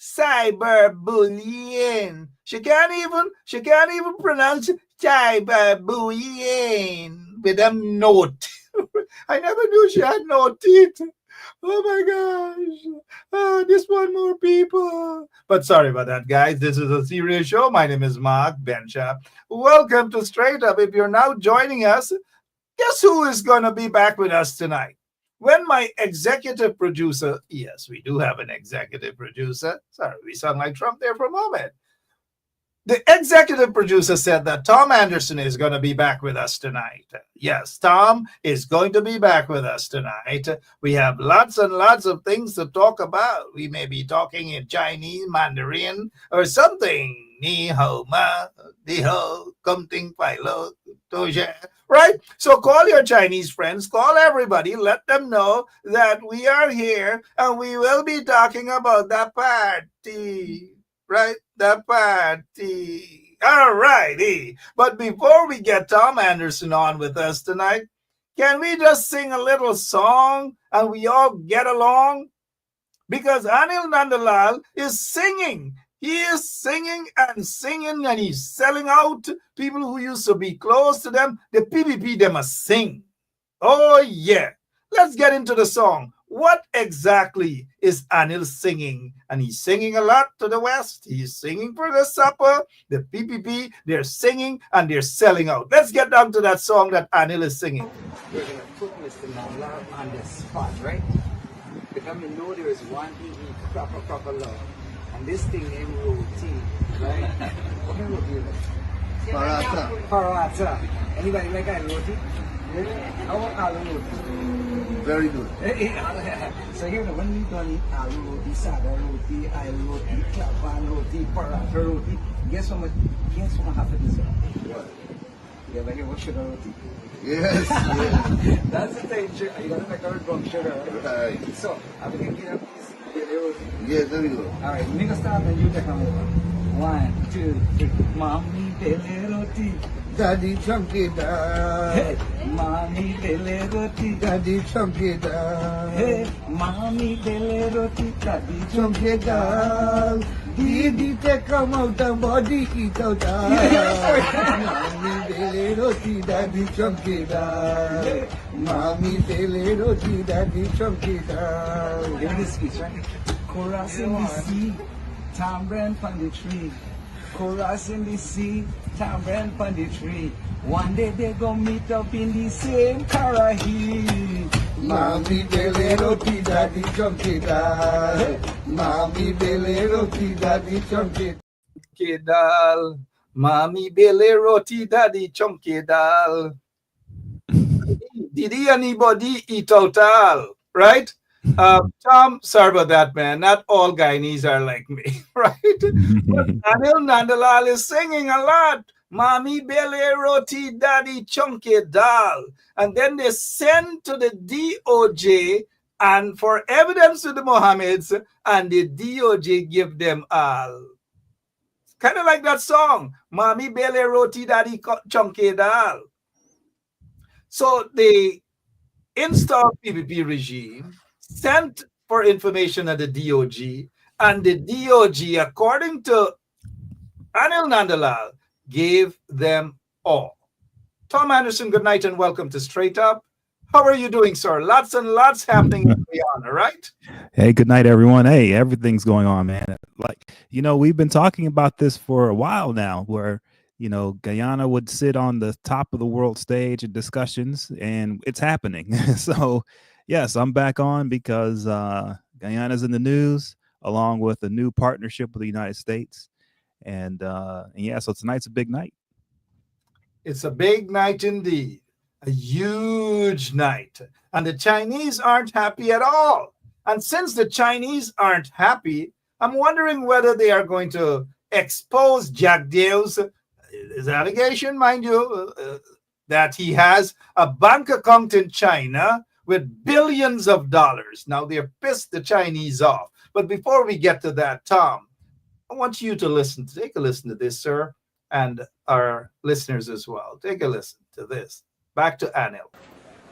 cyberbullying. She can't even pronounce cyberbullying with a note. I never knew she had no teeth. Oh my gosh. Just one more people. But sorry about that, guys. This is a serious show. My name is Mark Bensha. Welcome to Straight Up. If you're now joining us, guess who is going to be back with us tonight? When my executive producer, yes, we do have an executive producer. Sorry, we sound like Trump there for a moment. The executive producer said that Tom Anderson is going to be back with us tonight. Yes, Tom is going to be back with us tonight. We have lots and lots of things to talk about. We may be talking in Chinese, Mandarin, or something. Ni hao ma, ni hao, kum ting pai lo, to right? So call your Chinese friends, call everybody, let them know that we are here and we will be talking about the party. Right? The party. All righty. But before we get Tom Anderson on with us tonight, can we just sing a little song and we all get along? Because Anil Nandalal is singing. He is singing and he's selling out. People who used to be close to them, the PPP, they must sing. Oh, yeah. Let's get into the song. What exactly is Anil singing? And he's singing a lot to the West. He's singing for the supper, the PPP. They're singing and they're selling out. Let's get down to that song that Anil is singing. We're going to put Mr. Nandalal on the spot, right? Because we know there is one thing we proper love. And this thing named roti, right? What kind of roti is it? Paratha. Paratha. Anybody like that roti? Really? How about aloo roti? Very good. So here, when we done aloo roti, sada roti, aloo roti, klavan roti, paratha roti, guess what happens? What? You ever hear what sugar roti? Yes, yes. That's the thing, you gotta make our from sugar, right? Right. So, I'm gonna get a piece of the roti. Yes, there we go. Alright, make a start and you take them over. 1, 2, 3. Mommy dele roti. Daddy chunky da. Hey, mommy dele roti. Daddy chunky da. Hey, mommy dele roti. Daddy Chunky da. Didi te come out the body eat out da. Mommy dele roti, daddy chunky da. Mommy dele roti, daddy chunky da. Give me this piece, right? Chorus in the sea, tambourine on the tree. Chorus in the sea, tambourine on the tree. One day they gon' meet up in the same Karahi. Mommy dele roti, daddy chunky da. Mommy dele roti, daddy chunky da. Chunky dal. Mommy bele roti, daddy chunky dal. Did anybody eat out all? Right? Tom, sorry about that, man. Not all Guyanese are like me, right? But Anil Nandalal is singing a lot. Mommy bele roti, daddy chunky dal. And then they send to the DOJ and for evidence to the Mohammeds, and the DOJ give them all. Kind of like that song, Mommy bele roti, daddy chunky dal. So the installed PPP regime sent for information at the DOJ, and the DOJ, according to Anil Nandalal, gave them all. Tom Anderson, good night and welcome to Straight Up. How are you doing, sir? Lots and lots happening in Guyana, right? Hey, good night, everyone. Hey, everything's going on, man. Like, we've been talking about this for a while now, where Guyana would sit on the top of the world stage in discussions, and it's happening. So, yes, I'm back on because Guyana's in the news, along with a new partnership with the United States. And yeah, so tonight's a big night. It's a big night indeed. A huge night. And the Chinese aren't happy at all. And since the Chinese aren't happy, I'm wondering whether they are going to expose Jack Dale's allegation, mind you, that he has a bank account in China with billions of dollars. Now they're pissed the Chinese off. But before we get to that, Tom, I want you to take a listen to this, sir, and our listeners as well. Take a listen to this. Back to Anil.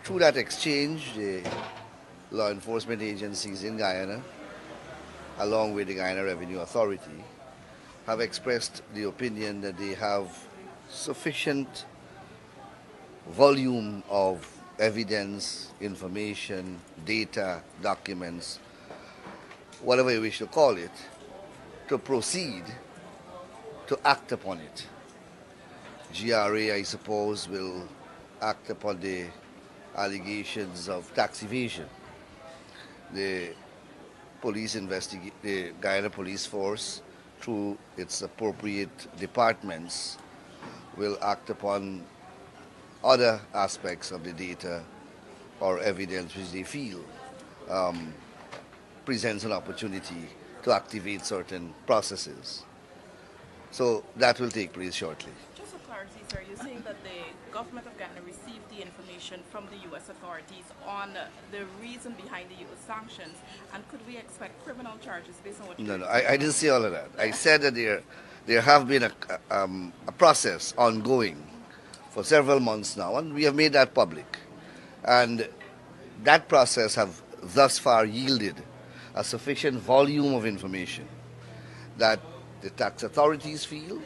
Through that exchange, the law enforcement agencies in Guyana along with the Guyana Revenue Authority, have expressed the opinion that they have sufficient volume of evidence, information, data, documents, whatever you wish to call it, to proceed to act upon it. GRA, I suppose, will act upon the allegations of tax evasion. The the Guyana Police Force, through its appropriate departments, will act upon other aspects of the data or evidence which they feel um, presents an opportunity to activate certain processes. So that will take place shortly. Just for clarity, sir, you're saying that the government of Ghana received the information from the U.S. authorities on the reason behind the U.S. sanctions, and could we expect criminal charges based on what you No, no, I didn't say all of that. I said that there have been a process ongoing for several months now, and we have made that public. And that process have thus far yielded a sufficient volume of information that the tax authorities feel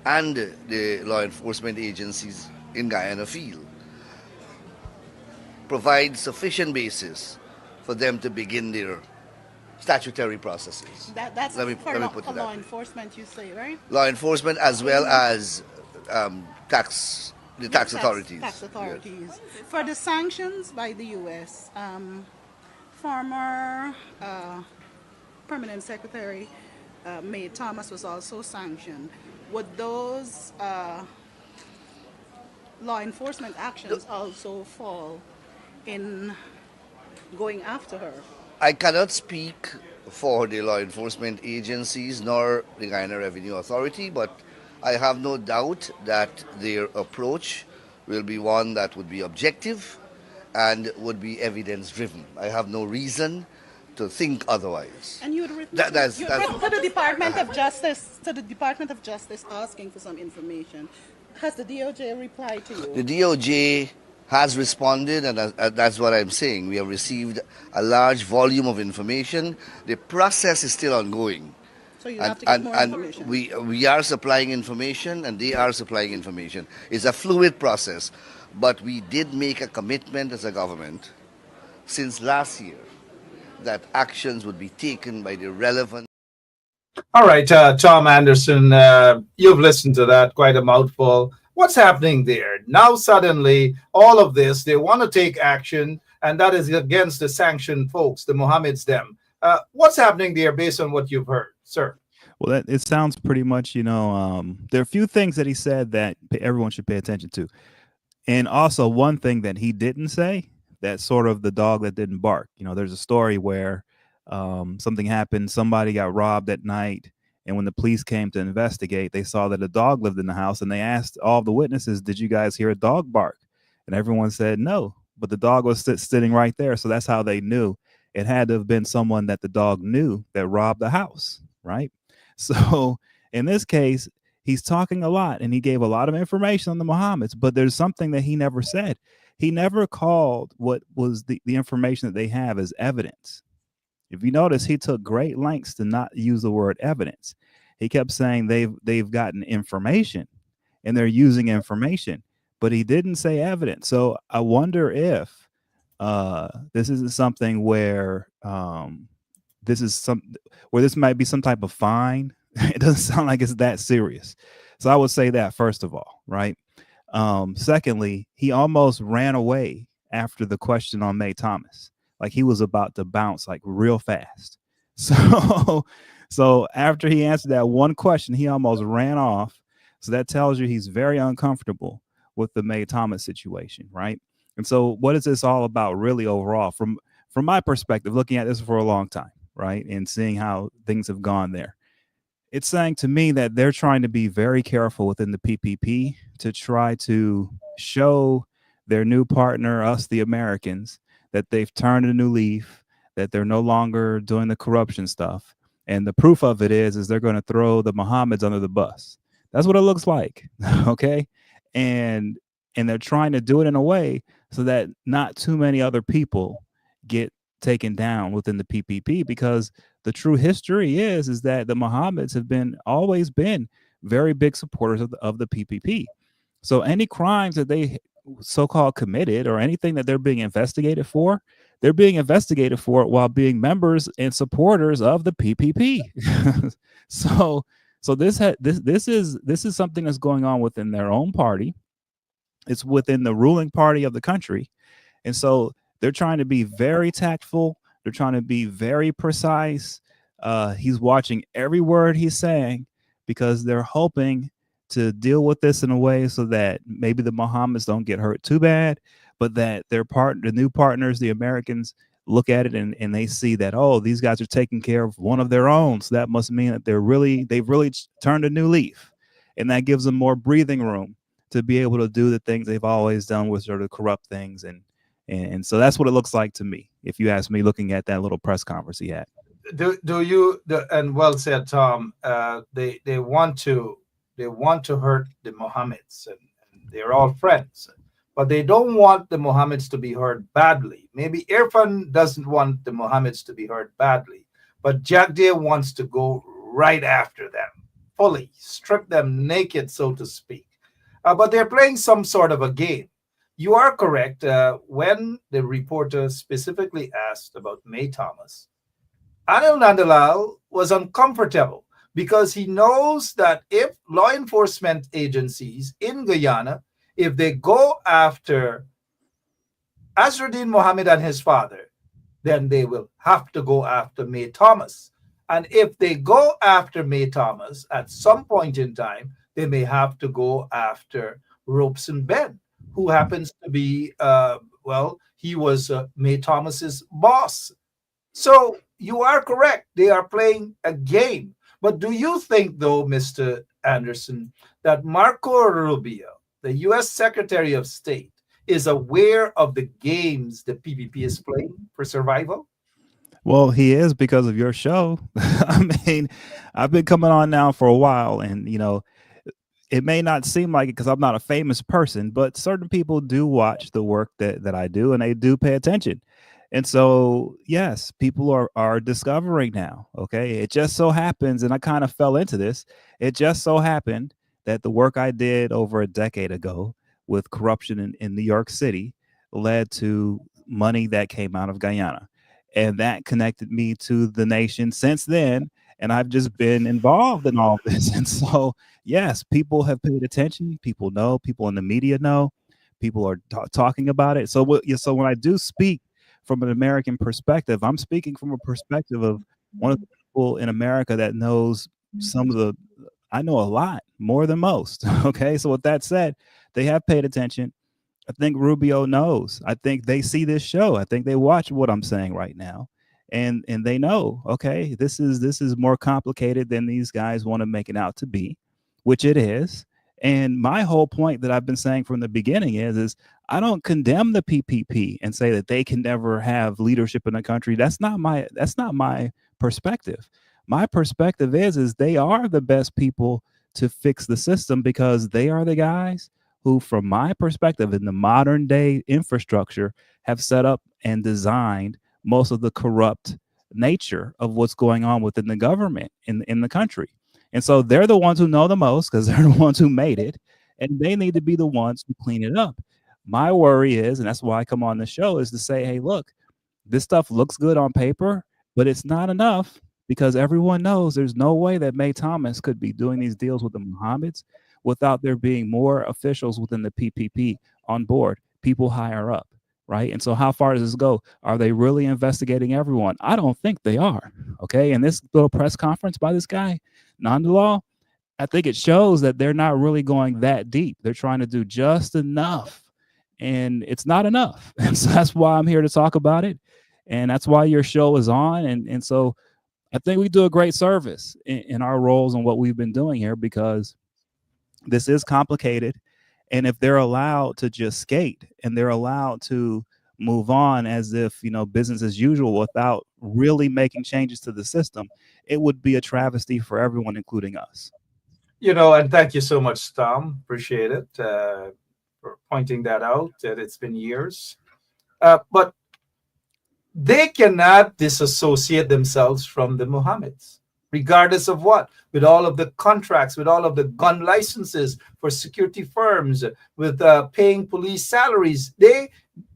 and the law enforcement agencies in Guyana feel provide sufficient basis for them to begin their statutory processes. That's Let me for, put it for that law way. enforcement, you say, right? Law enforcement as well as the tax authorities. Tax Yes. authorities. For the sanctions by the U.S., former Permanent Secretary May Thomas was also sanctioned. Would those law enforcement actions also fall in going after her? I cannot speak for the law enforcement agencies nor the Guyana Revenue Authority, but I have no doubt that their approach will be one that would be objective and would be evidence driven. I have no reason to think otherwise. And you had written That's- you that's- written to the Department of Justice, asking for some information. Has the DOJ replied to you? The DOJ has responded, and that's what I'm saying. We have received a large volume of information. The process is still ongoing. So you have to get more information. And we are supplying information, and they are supplying information. It's a fluid process, but we did make a commitment as a government since last year that actions would be taken by the relevant. All right, Tom Anderson, you've listened to that, quite a mouthful. What's happening there? Now, suddenly, all of this, they want to take action, and that is against the sanctioned folks, the Mohammeds, them. What's happening there based on what you've heard, sir? Well, it sounds pretty much, there are a few things that he said that everyone should pay attention to. And also one thing that he didn't say, that's sort of the dog that didn't bark. There's a story where something happened, somebody got robbed at night, and when the police came to investigate, they saw that a dog lived in the house, and they asked all the witnesses, did you guys hear a dog bark? And everyone said no, but the dog was sitting right there. So that's how they knew. It had to have been someone that the dog knew that robbed the house, right? So in this case, he's talking a lot, and he gave a lot of information on the Mohammeds, but there's something that he never said. He never called what was the information that they have as evidence. If you notice, he took great lengths to not use the word evidence. He kept saying they've gotten information and they're using information, but he didn't say evidence. So I wonder if this isn't something where this might be some type of fine. It doesn't sound like it's that serious. So I would say that first of all, right? Secondly, he almost ran away after the question on May Thomas. Like he was about to bounce like real fast. So after he answered that one question, he almost ran off. So that tells you he's very uncomfortable with the May Thomas situation, right? And so what is this all about really overall? From my perspective, looking at this for a long time, right? And seeing how things have gone there. It's saying to me that they're trying to be very careful within the PPP to try to show their new partner, us, the Americans, that they've turned a new leaf, that they're no longer doing the corruption stuff. And the proof of it is they're going to throw the Mohammeds under the bus. That's what it looks like. Okay. And they're trying to do it in a way so that not too many other people get taken down within the PPP, because the true history is that the Mohammeds have been always been very big supporters of the PPP. So any crimes that they so-called committed or anything that they're being investigated for, they're being investigated for it while being members and supporters of the PPP. so this is something that's going on within their own party. It's within the ruling party of the country. And so they're trying to be very tactful. They're trying to be very precise. He's watching every word he's saying because they're hoping to deal with this in a way so that maybe the Mohammeds don't get hurt too bad, but that the new partners, the Americans, look at it and they see that, oh, these guys are taking care of one of their own. So that must mean that they've really turned a new leaf. And that gives them more breathing room to be able to do the things they've always done, with sort of corrupt things. And so that's what it looks like to me, if you ask me, looking at that little press conference he had. And well said, Tom. They want to hurt the Mohammeds, and they're all friends, but they don't want the Mohammeds to be hurt badly. Maybe Irfan doesn't want the Mohammeds to be hurt badly, but Jagdeo wants to go right after them, fully strip them naked, so to speak. But they're playing some sort of a game. You are correct. When the reporter specifically asked about May Thomas, Anil Nandalal was uncomfortable because he knows that if law enforcement agencies in Guyana, if they go after Azruddin Mohammed and his father, then they will have to go after May Thomas. And if they go after May Thomas at some point in time, they may have to go after Robeson Ben, who happens to be, he was May Thomas's boss. So you are correct. They are playing a game. But do you think, though, Mr. Anderson, that Marco Rubio, the U.S. Secretary of State, is aware of the games the PPP is playing for survival? Well, he is, because of your show. I mean, I've been coming on now for a while, and it may not seem like it because I'm not a famous person, but certain people do watch the work that I do, and they do pay attention. And so, yes, people are discovering now. Okay. It just so happens, and I kind of fell into this. It just so happened that the work I did over a decade ago with corruption in New York City led to money that came out of Guyana. And that connected me to the nation since then. And I've just been involved in all this. And so, yes, people have paid attention. People know. People in the media know. People are talking about it. So when I do speak from an American perspective, I'm speaking from a perspective of one of the people in America that knows I know a lot more than most. Okay. So with that said, they have paid attention. I think Rubio knows. I think they see this show. I think they watch what I'm saying right now. And they know, okay, this is more complicated than these guys want to make it out to be, which it is. And my whole point that I've been saying from the beginning is I don't condemn the PPP and say that they can never have leadership in the country. That's not my perspective. My perspective is they are the best people to fix the system, because they are the guys who, from my perspective, in the modern day infrastructure, have set up and designed most of the corrupt nature of what's going on within the government in the country. And so they're the ones who know the most, because they're the ones who made it, and they need to be the ones who clean it up. My worry is, and that's why I come on the show, is to say, hey, look, this stuff looks good on paper, but it's not enough, because everyone knows there's no way that May Thomas could be doing these deals with the Mohammeds without there being more officials within the PPP on board, people higher up, right? And so how far does this go? Are they really investigating everyone? I don't think they are, okay? And this little press conference by this guy, Nandalal, I think it shows that they're not really going that deep. They're trying to do just enough, and it's not enough. And so that's why I'm here to talk about it, and that's why your show is on. And so I think we do a great service in our roles and what we've been doing here, because this is complicated. And if they're allowed to just skate and they're allowed to move on as if, business as usual without really making changes to the system, it would be a travesty for everyone, including us. And thank you so much, Tom. Appreciate it for pointing that out, that it's been years. But they cannot disassociate themselves from the Mohammeds, regardless of what, with all of the contracts, with all of the gun licenses for security firms, with paying police salaries.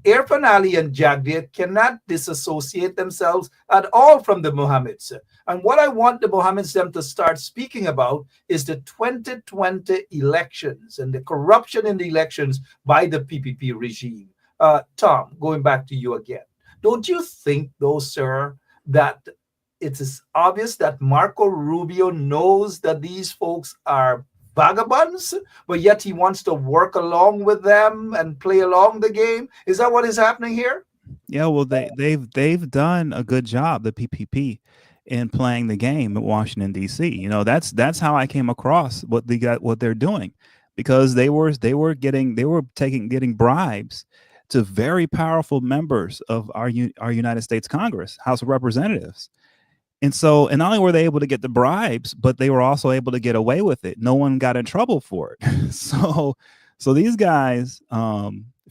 Irfan Ali and Jagdir cannot disassociate themselves at all from the Mohammeds. And what I want the Mohammeds them to start speaking about is the 2020 elections and the corruption in the elections by the PPP regime. Tom, going back to you again. Don't you think, though, sir, that it is obvious that Marco Rubio knows that these folks are vagabonds, but yet he wants to work along with them and play along the game? Is that what is happening here? Yeah, well, they've done a good job, the PPP, in playing the game at Washington D.C. That's how I came across what they're doing, because getting bribes to very powerful members of our United States Congress, House of Representatives. And not only were they able to get the bribes, but they were also able to get away with it. No one got in trouble for it. So these guys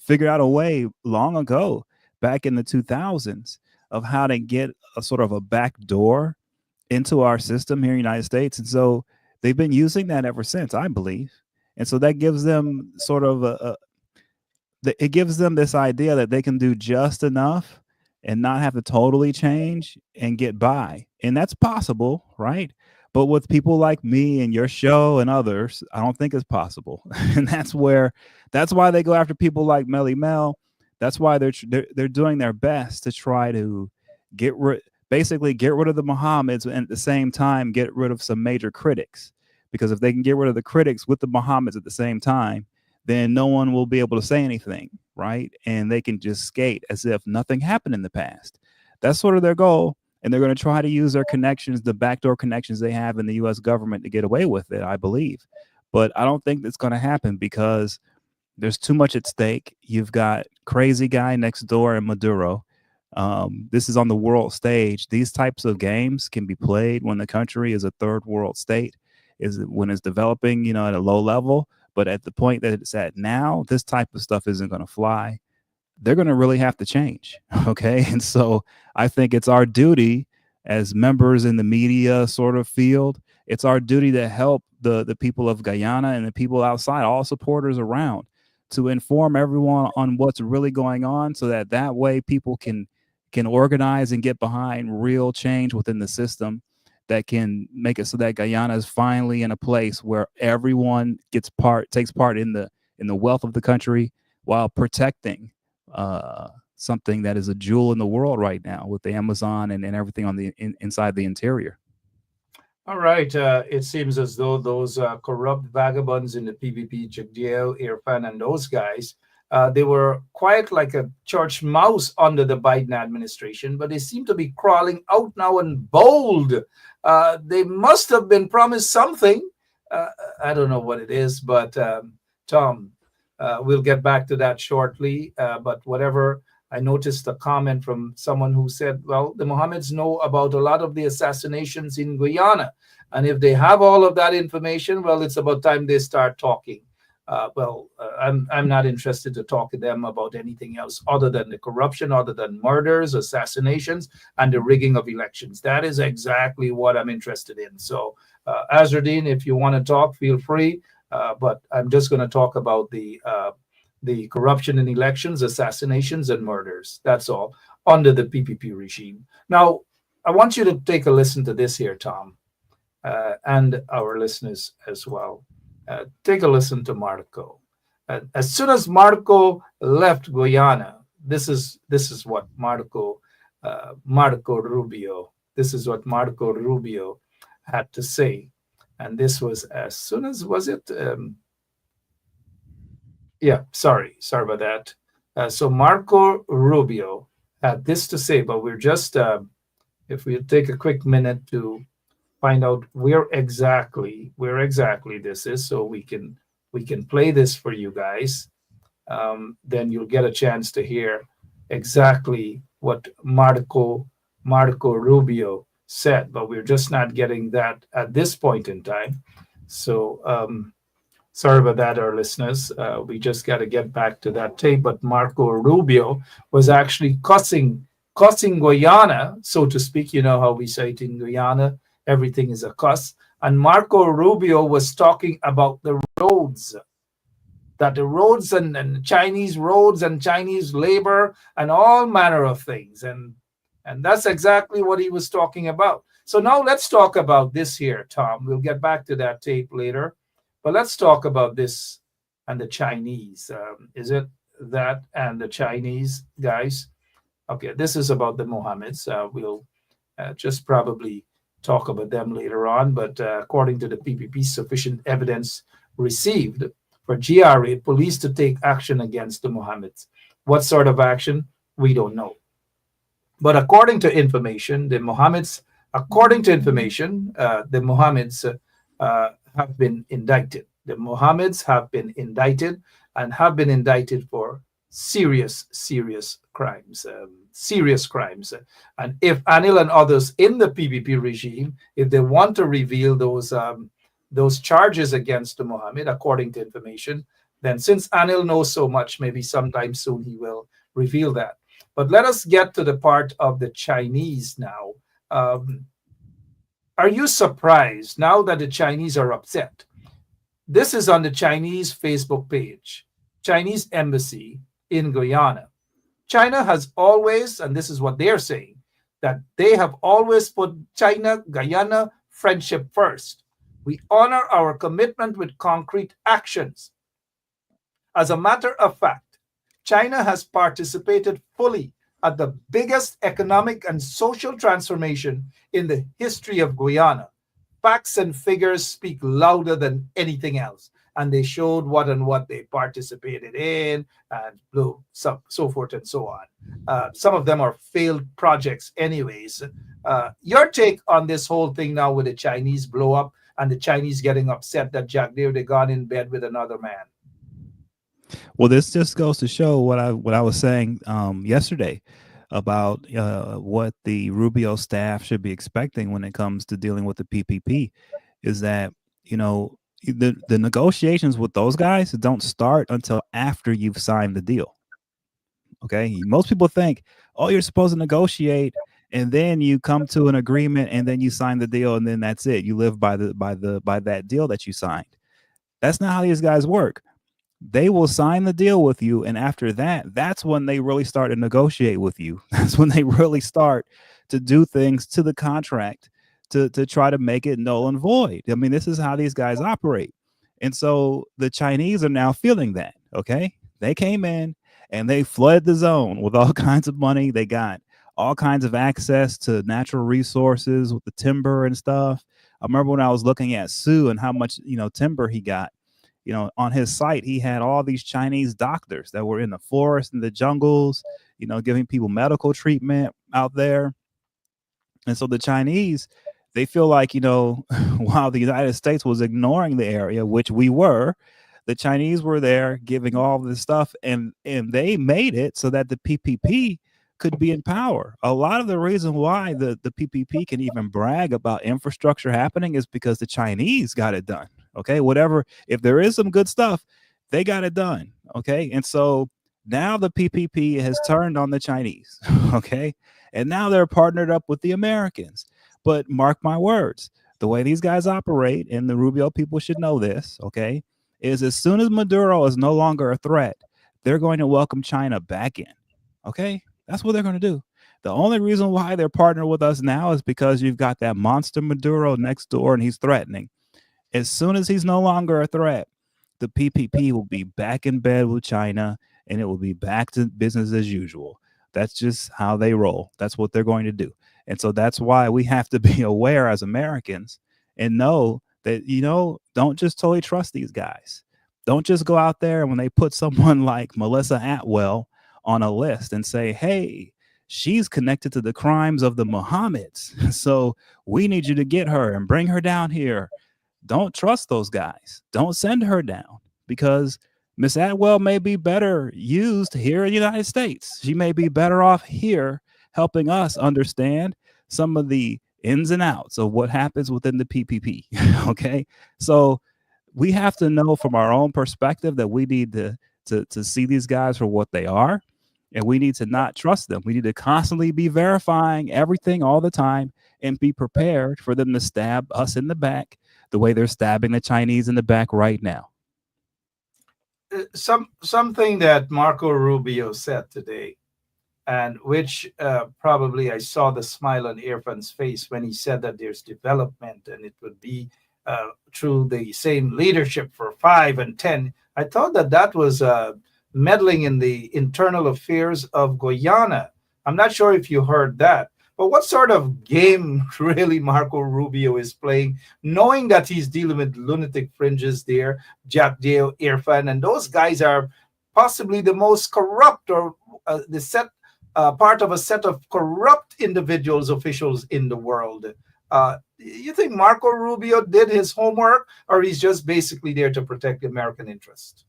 figured out a way long ago, back in the 2000s, of how to get a sort of a back door into our system here in the United States. And so they've been using that ever since, I believe. And so that gives them sort of it gives them this idea that they can do just enough and not have to totally change and get by. And that's possible, right? But with people like me and your show and others, I don't think it's possible. And that's why they go after people like Melly Mel. That's why they're doing their best to try to basically get rid of the Mohammeds, and at the same time get rid of some major critics. Because if they can get rid of the critics with the Mohammeds at the same time, then no one will be able to say anything, right? And they can just skate as if nothing happened in the past. That's sort of their goal. And they're going to try to use their connections, the backdoor connections they have in the U.S. government, to get away with it, I believe. But I don't think that's going to happen, because there's too much at stake. You've got crazy guy next door in Maduro. This is on the world stage. These types of games can be played when the country is a third world state, when it's developing, at a low level. But at the point that it's at now, this type of stuff isn't going to fly. They're going to really have to change. Okay. And so I think it's our duty as members in the media sort of field. It's our duty to help the people of Guyana and the people outside, all supporters around, to inform everyone on what's really going on, so that way people can organize and get behind real change within the system that can make it so that Guyana is finally in a place where everyone takes part in the wealth of the country, while protecting something that is a jewel in the world right now, with the Amazon and everything on the inside the interior. All right. It seems as though those corrupt vagabonds in the PPP, Jagdeo, Irfan, and those guys, they were quiet like a church mouse under the Biden administration, but they seem to be crawling out now and bold. They must have been promised something. I don't know what it is, but Tom, we'll get back to that shortly. But whatever, I noticed a comment from someone who said, well, the Mohammeds know about a lot of the assassinations in Guyana. And if they have all of that information, well, it's about time they start talking. I'm not interested to talk to them about anything else other than the corruption, other than murders, assassinations, and the rigging of elections. That is exactly what I'm interested in. So, Azruddin, if you want to talk, feel free. But I'm just going to talk about the corruption in elections, assassinations, and murders. That's all, under the PPP regime. Now, I want you to take a listen to this here, Tom, and our listeners as well. Take a listen to Marco. As soon as Marco left Guyana, this is what Marco Rubio. This is what Marco Rubio had to say, and this was as soon as sorry about that. So Marco Rubio had this to say, but we're just if we take a quick minute to find out where exactly this is, so we can play this for you guys. Then you'll get a chance to hear exactly what Marco Rubio said, but we're just not getting that at this point in time. So sorry about that, our listeners. We just got to get back to that tape. But Marco Rubio was actually cussing cussing Guyana, so to speak. You know how we say it in Guyana, everything is a cuss. And Marco Rubio was talking about the roads, that the roads and Chinese roads and Chinese labor and all manner of things. And that's exactly what he was talking about. So now let's talk about this here, Tom. We'll get back to that tape later. But let's talk about this and the Chinese. Is it that and the Chinese guys? Okay, this is about the Mohammeds. We'll just probably talk about them later on. But according to the PPP, sufficient evidence received for GRA police to take action against the Mohammeds. What sort of action? We don't know. But according to information, the Mohammeds, the Mohammeds have been indicted. The Mohammeds have been indicted and have been indicted for serious crimes. Serious crimes. And if Anil and others in the PPP regime, if they want to reveal those charges against the Mohammed, according to information, then since Anil knows so much, maybe sometime soon he will reveal that. But let us get to the part of the Chinese now. Are you surprised now that the Chinese are upset? This is on the Chinese Facebook page, Chinese embassy in Guyana. China has always, and this is what they're saying, that they have always put China-Guyana friendship first. We honor our commitment with concrete actions. As a matter of fact, China has participated fully at the biggest economic and social transformation in the history of Guyana. Facts and figures speak louder than anything else. And they showed what they participated in, and so forth and so on. Some of them are failed projects anyways. Your take on this whole thing now with the Chinese blow up and the Chinese getting upset that Jack David gone in bed with another man? Well, this just goes to show what I was saying yesterday about what the Rubio staff should be expecting when it comes to dealing with the PPP, is that, the negotiations with those guys don't start until after you've signed the deal. Okay, most people think, oh, you're supposed to negotiate and then you come to an agreement and then you sign the deal and then that's it. You live by that deal that you signed. That's not how these guys work. They will sign the deal with you, and after that, that's when they really start to negotiate with you. That's when they really start to do things to the contract to try to make it null and void. I mean, this is how these guys operate. And so the Chinese are now feeling that, okay? They came in and they flooded the zone with all kinds of money. They got all kinds of access to natural resources with the timber and stuff. I remember when I was looking at Sue and how much, timber he got. On his site, he had all these Chinese doctors that were in the forest and the jungles, giving people medical treatment out there. And so the Chinese, they feel like, while the United States was ignoring the area, which we were, the Chinese were there giving all this stuff, and they made it so that the PPP could be in power. A lot of the reason why the PPP can even brag about infrastructure happening is because the Chinese got it done. Okay, whatever, if there is some good stuff, they got it done. Okay, and so now the PPP has turned on the Chinese. Okay, and now they're partnered up with the Americans. But mark my words, the way these guys operate, and the Rubio people should know this, okay, is as soon as Maduro is no longer a threat, they're going to welcome China back in. Okay, that's what they're going to do. The only reason why they're partnered with us now is because you've got that monster Maduro next door and he's threatening. As soon as he's no longer a threat, the PPP will be back in bed with China and it will be back to business as usual. That's just how they roll. That's what they're going to do. And so that's why we have to be aware as Americans and know that, don't just totally trust these guys. Don't just go out there and when they put someone like Melissa Atwell on a list and say, hey, she's connected to the crimes of the Mohammeds, so we need you to get her and bring her down here. Don't trust those guys. Don't send her down, because Miss Atwell may be better used here in the United States. She may be better off here helping us understand some of the ins and outs of what happens within the PPP. Okay, so we have to know from our own perspective that we need to see these guys for what they are. And we need to not trust them. We need to constantly be verifying everything all the time and be prepared for them to stab us in the back the way they're stabbing the Chinese in the back right now. Something that Marco Rubio said today, and which probably I saw the smile on Irfan's face when he said that there's development and it would be through the same leadership for 5 and 10. I thought that that was meddling in the internal affairs of Guyana. I'm not sure if you heard that. But what sort of game really Marco Rubio is playing, knowing that he's dealing with lunatic fringes there, Jack Dale, Irfan, and those guys are possibly the most corrupt or the set part of a set of corrupt individuals, officials in the world. You think Marco Rubio did his homework, or he's just basically there to protect the American interest?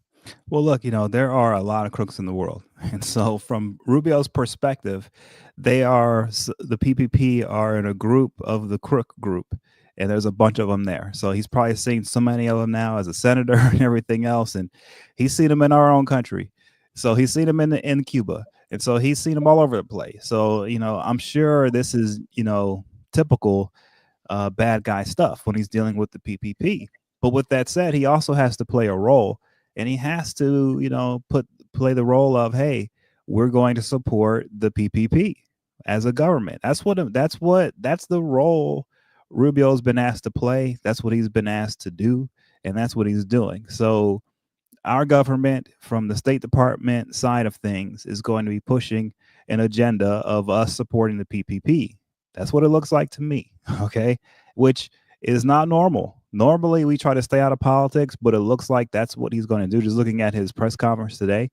Well, look, there are a lot of crooks in the world. And so from Rubio's perspective, the PPP are in a group of the crook group, and there's a bunch of them there. So he's probably seen so many of them now as a senator and everything else. And he's seen them in our own country. So he's seen them in Cuba. And so he's seen them all over the place. So, I'm sure this is, typical bad guy stuff when he's dealing with the PPP. But with that said, he also has to play a role. And he has to, play the role of, hey, we're going to support the PPP as a government. That's the role Rubio's been asked to play. That's what he's been asked to do, and that's what he's doing. So our government, from the State Department side of things, is going to be pushing an agenda of us supporting the PPP. That's what it looks like to me, okay? Which is not normal. Normally, we try to stay out of politics, but it looks like that's what he's going to do, just looking at his press conference today.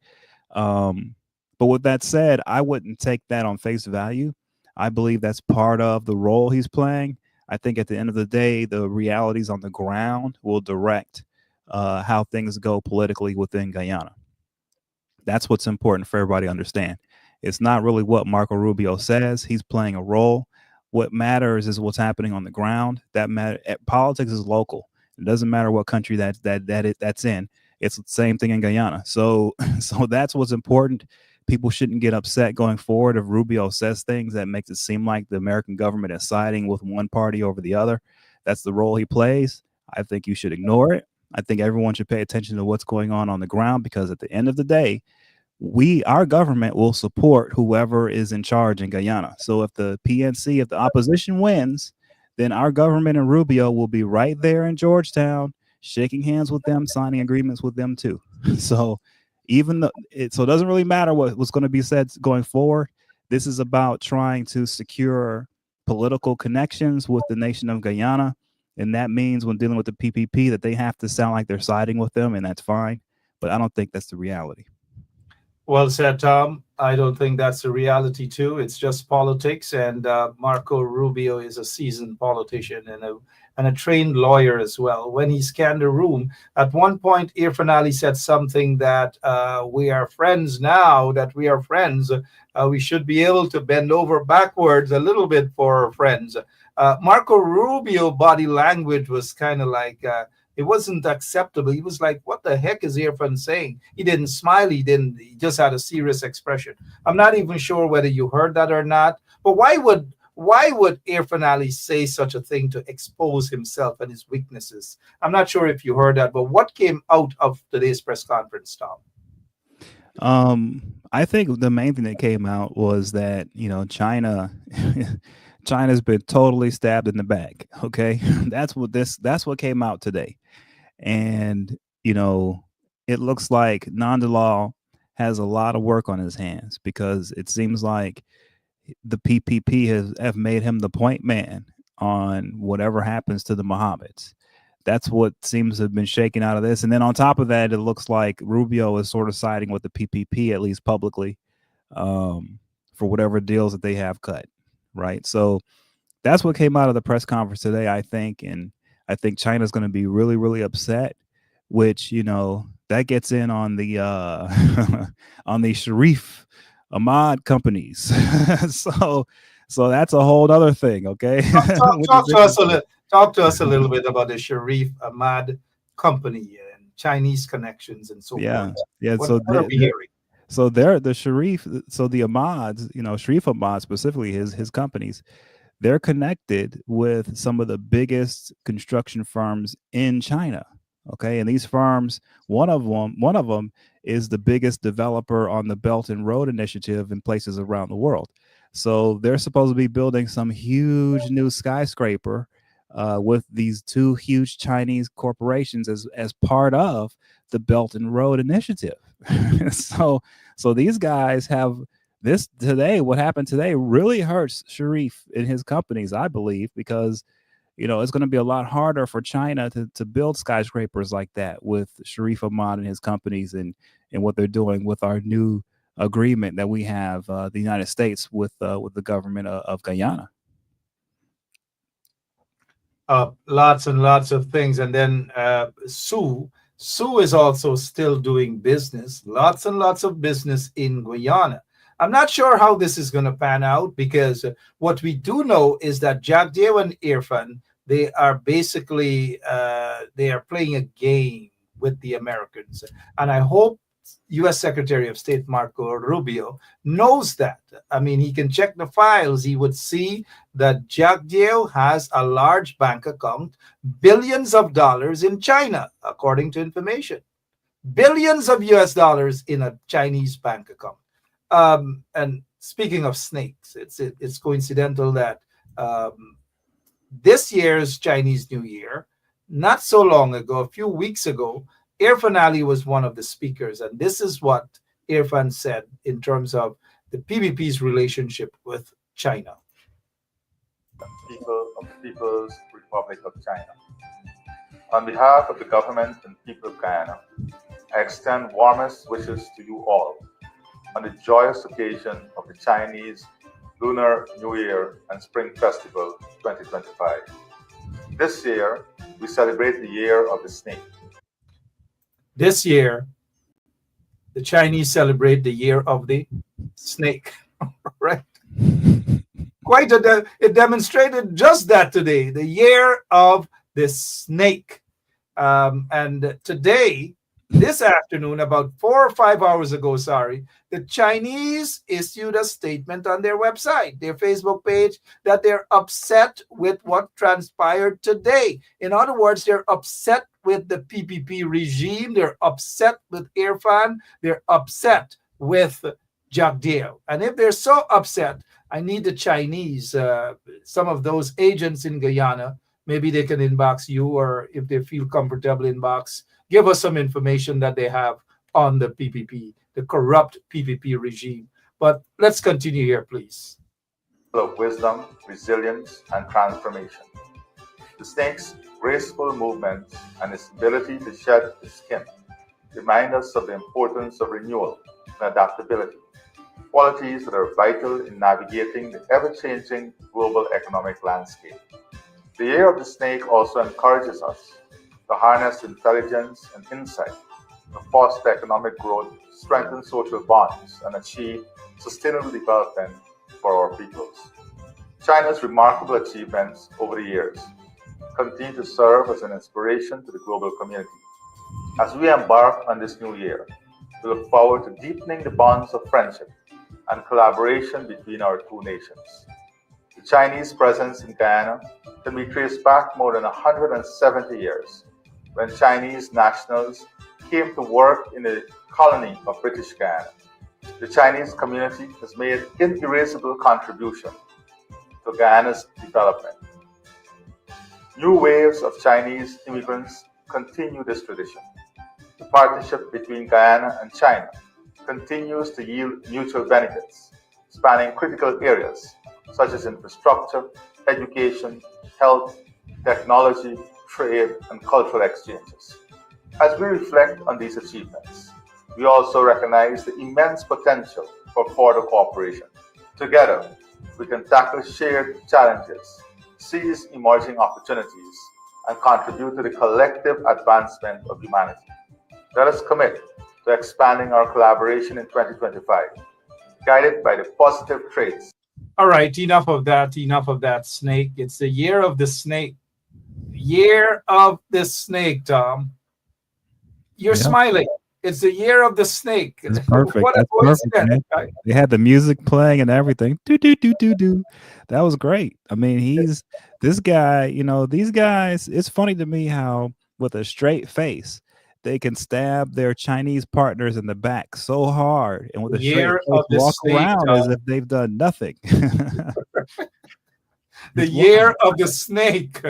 But with that said, I wouldn't take that on face value. I believe that's part of the role he's playing. I think at the end of the day, the realities on the ground will direct how things go politically within Guyana. That's what's important for everybody to understand. It's not really what Marco Rubio says. He's playing a role. What matters is what's happening on the ground. Politics is local. It doesn't matter what country that's in. It's the same thing in Guyana. So that's what's important. People shouldn't get upset going forward if Rubio says things that makes it seem like the American government is siding with one party over the other. That's the role he plays. I think you should ignore it. I think everyone should pay attention to what's going on the ground, because at the end of the day, our government will support whoever is in charge in Guyana. So if the PNC, if the opposition wins, then our government and Rubio will be right there in Georgetown, shaking hands with them, signing agreements with them too. So it doesn't really matter what's going to be said going forward. This is about trying to secure political connections with the nation of Guyana. And that means when dealing with the PPP that they have to sound like they're siding with them, and that's fine. But I don't think that's the reality. Well said, Tom. I don't think that's the reality, too. It's just politics, and Marco Rubio is a seasoned politician and a trained lawyer as well. When he scanned the room, at one point, Irfan Ali said something that we are friends now, that we are friends. We should be able to bend over backwards a little bit for our friends. Marco Rubio body language was kind of like... it wasn't acceptable. He was like, what the heck is Irfan saying? He didn't smile. He just had a serious expression. I'm not even sure whether you heard that or not. But why would Irfan Ali say such a thing to expose himself and his weaknesses? I'm not sure if you heard that, but what came out of today's press conference, Tom? I think the main thing that came out was that, China's been totally stabbed in the back. Okay. That's what came out today. And, it looks like Nandalal has a lot of work on his hands, because it seems like the PPP have made him the point man on whatever happens to the Mohammeds. That's what seems to have been shaken out of this. And then on top of that, it looks like Rubio is sort of siding with the PPP, at least publicly, for whatever deals that they have cut. Right. So that's what came out of the press conference today, I think. And I think China's going to be really, really upset, which, that gets in on the on the Sharif Ahmad companies. so that's a whole other thing. OK, talk to us a little bit about the Sharif Ahmad company and Chinese connections and so forth. Yeah. What are we hearing? So they're the Sharif, so the Ahmads, Sharif Ahmad specifically, his companies, they're connected with some of the biggest construction firms in China. Okay, and these firms, one of them is the biggest developer on the Belt and Road Initiative in places around the world. So they're supposed to be building some huge new skyscraper with these two huge Chinese corporations as part of the Belt and Road Initiative. so so these guys have this today. What happened today really hurts Sharif and his companies, I believe, because it's going to be a lot harder for China to build skyscrapers like that with Sharif Ahmad and his companies and what they're doing with our new agreement that we have, the United States with the government of Guyana. Lots and lots of things. And then Sue is also still doing business, lots and lots of business in Guyana. I'm not sure how this is going to pan out, because what we do know is that Jack Deo and Irfan, they are basically they are playing a game with the Americans. And I hope U.S. Secretary of State Marco Rubio knows that. I mean, he can check the files. He would see that Jack Deo has a large bank account, billions of dollars in China, according to information. Billions of US dollars in a Chinese bank account. And speaking of snakes, it's coincidental that this year's Chinese New Year, not so long ago, a few weeks ago, Irfan Ali was one of the speakers, and this is what Irfan said in terms of the PPP's relationship with China. People of the People's Republic of China. On behalf of the government and people of Guyana, I extend warmest wishes to you all on the joyous occasion of the Chinese Lunar New Year and Spring Festival 2025. This year, we celebrate the Year of the Snake. This year, the Chinese celebrate the Year of the Snake, right? It demonstrated just that today, the Year of the Snake. And today, this afternoon, about 4 or 5 hours ago, the Chinese issued a statement on their website, their Facebook page, that they're upset with what transpired today. In other words, they're upset with the PPP regime. They're upset with Irfan. They're upset with Jack Deo. And if they're so upset, I need the Chinese, some of those agents in Guyana, maybe they can inbox you, or if they feel comfortable, inbox, give us some information that they have on the PPP, the corrupt PPP regime. But let's continue here, please. Of wisdom, resilience, and transformation. The snake's graceful movements and its ability to shed its skin remind us of the importance of renewal and adaptability, qualities that are vital in navigating the ever-changing global economic landscape. The Year of the Snake also encourages us to harness intelligence and insight to foster economic growth, strengthen social bonds, and achieve sustainable development for our peoples. China's remarkable achievements over the years continue to serve as an inspiration to the global community. As we embark on this new year, we look forward to deepening the bonds of friendship and collaboration between our two nations. The Chinese presence in Guyana can be traced back more than 170 years, when Chinese nationals came to work in the colony of British Guyana. The Chinese community has made an irreplaceable contribution to Guyana's development. New waves of Chinese immigrants continue this tradition. The partnership between Guyana and China continues to yield mutual benefits, spanning critical areas such as infrastructure, education, health, technology, trade, and cultural exchanges. As we reflect on these achievements, we also recognize the immense potential for further cooperation. Together, we can tackle shared challenges, seize emerging opportunities, and contribute to the collective advancement of humanity. Let us commit to expanding our collaboration in 2025, guided by the positive traits. All right, enough of that, snake. It's the Year of the Snake. Year of the Snake, Tom. You're smiling. It's the year of the snake. That's perfect. What a That's perfect, coincidence. man. They had the music playing and everything. Do do do do do. That was great. I mean, he's this guy. You know, these guys. It's funny to me how, with a straight face, they can stab their Chinese partners in the back so hard, and with The a straight year face, of the walk snake, around as Tom. if they've done nothing. The It's year wild. of the snake.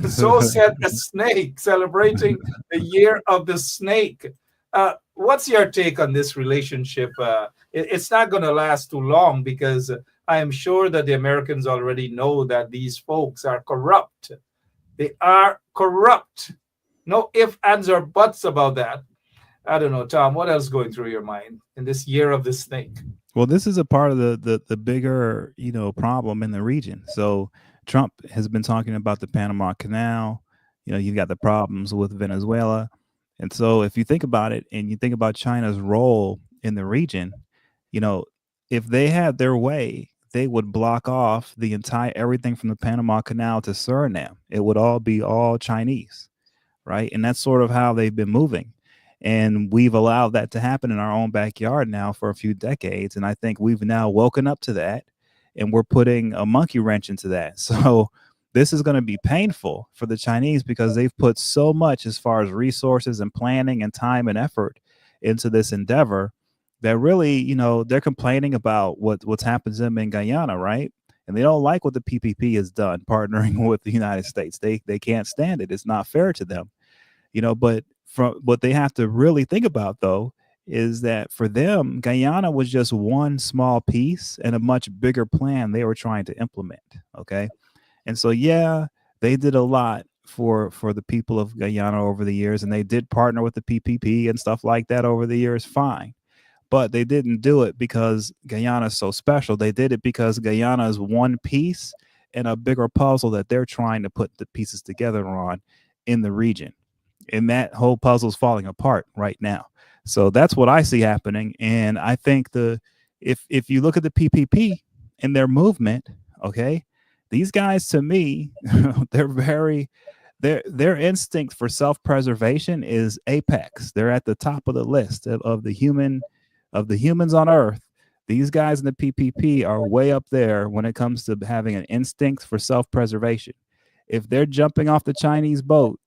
So said the snake, celebrating the year of the snake. What's your take on this relationship? It's not going to last too long because I am sure that the Americans already know that these folks are corrupt. They are corrupt. No ifs, ands, or buts about that. I don't know, Tom. What else going through your mind in this year of the snake? Well, this is a part of the bigger, problem in the region. So Trump has been talking about the Panama Canal. You've got the problems with Venezuela. And so if you think about it and you think about China's role in the region, you know, if they had their way, they would block off the entire everything from the Panama Canal to Suriname. It would all be all Chinese, right? And that's sort of how they've been moving. And we've allowed that to happen in our own backyard now for a few decades. And I think we've now woken up to that and we're putting a monkey wrench into that. So this is going to be painful for the Chinese because they've put so much as far as resources and planning and time and effort into this endeavor that really, they're complaining about what's happened to them in Guyana, right? And they don't like what the PPP has done, partnering with the United States. They can't stand it. It's not fair to them, but from what they have to really think about, though, is that for them, Guyana was just one small piece and a much bigger plan they were trying to implement. Okay. And so, yeah, they did a lot for the people of Guyana over the years, and they did partner with the PPP and stuff like that over the years. Fine. But they didn't do it because Guyana is so special. They did it because Guyana is one piece in a bigger puzzle that they're trying to put the pieces together on in the region. And that whole puzzle's falling apart right now. So that's what I see happening. And I think if you look at the PPP and their movement, okay, these guys, to me, their instinct for self-preservation is apex. They're at the top of the list of the humans on Earth. These guys in the PPP are way up there when it comes to having an instinct for self-preservation. If they're jumping off the Chinese boat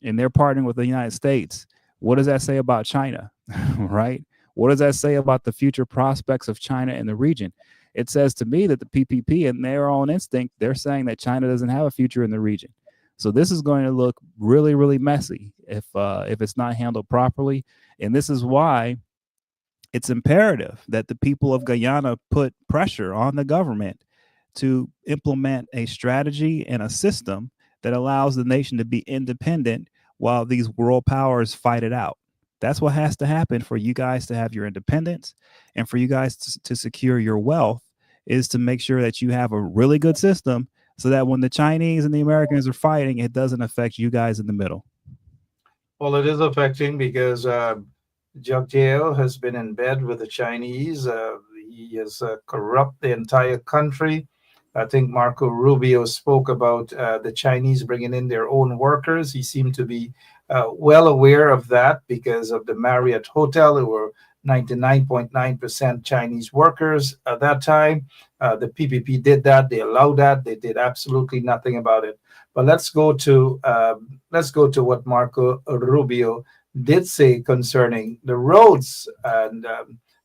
and they're partnering with the United States, what does that say about China, right? What does that say about the future prospects of China in the region? It says to me that the PPP, in their own instinct, they're saying that China doesn't have a future in the region. So this is going to look really, really messy if it's not handled properly. And this is why it's imperative that the people of Guyana put pressure on the government to implement a strategy and a system that allows the nation to be independent while these world powers fight it out. That's what has to happen for you guys to have your independence and for you guys to secure your wealth, is to make sure that you have a really good system so that when the Chinese and the Americans are fighting, it doesn't affect you guys in the middle. Well, it is affecting because Jagdeo has been in bed with the Chinese. He has corrupt the entire country. I think Marco Rubio spoke about the Chinese bringing in their own workers. He seemed to be well aware of that because of the Marriott Hotel. There were 99.9% Chinese workers at that time. The PPP did that. They allowed that. They did absolutely nothing about it. But let's go to what Marco Rubio did say concerning the roads, and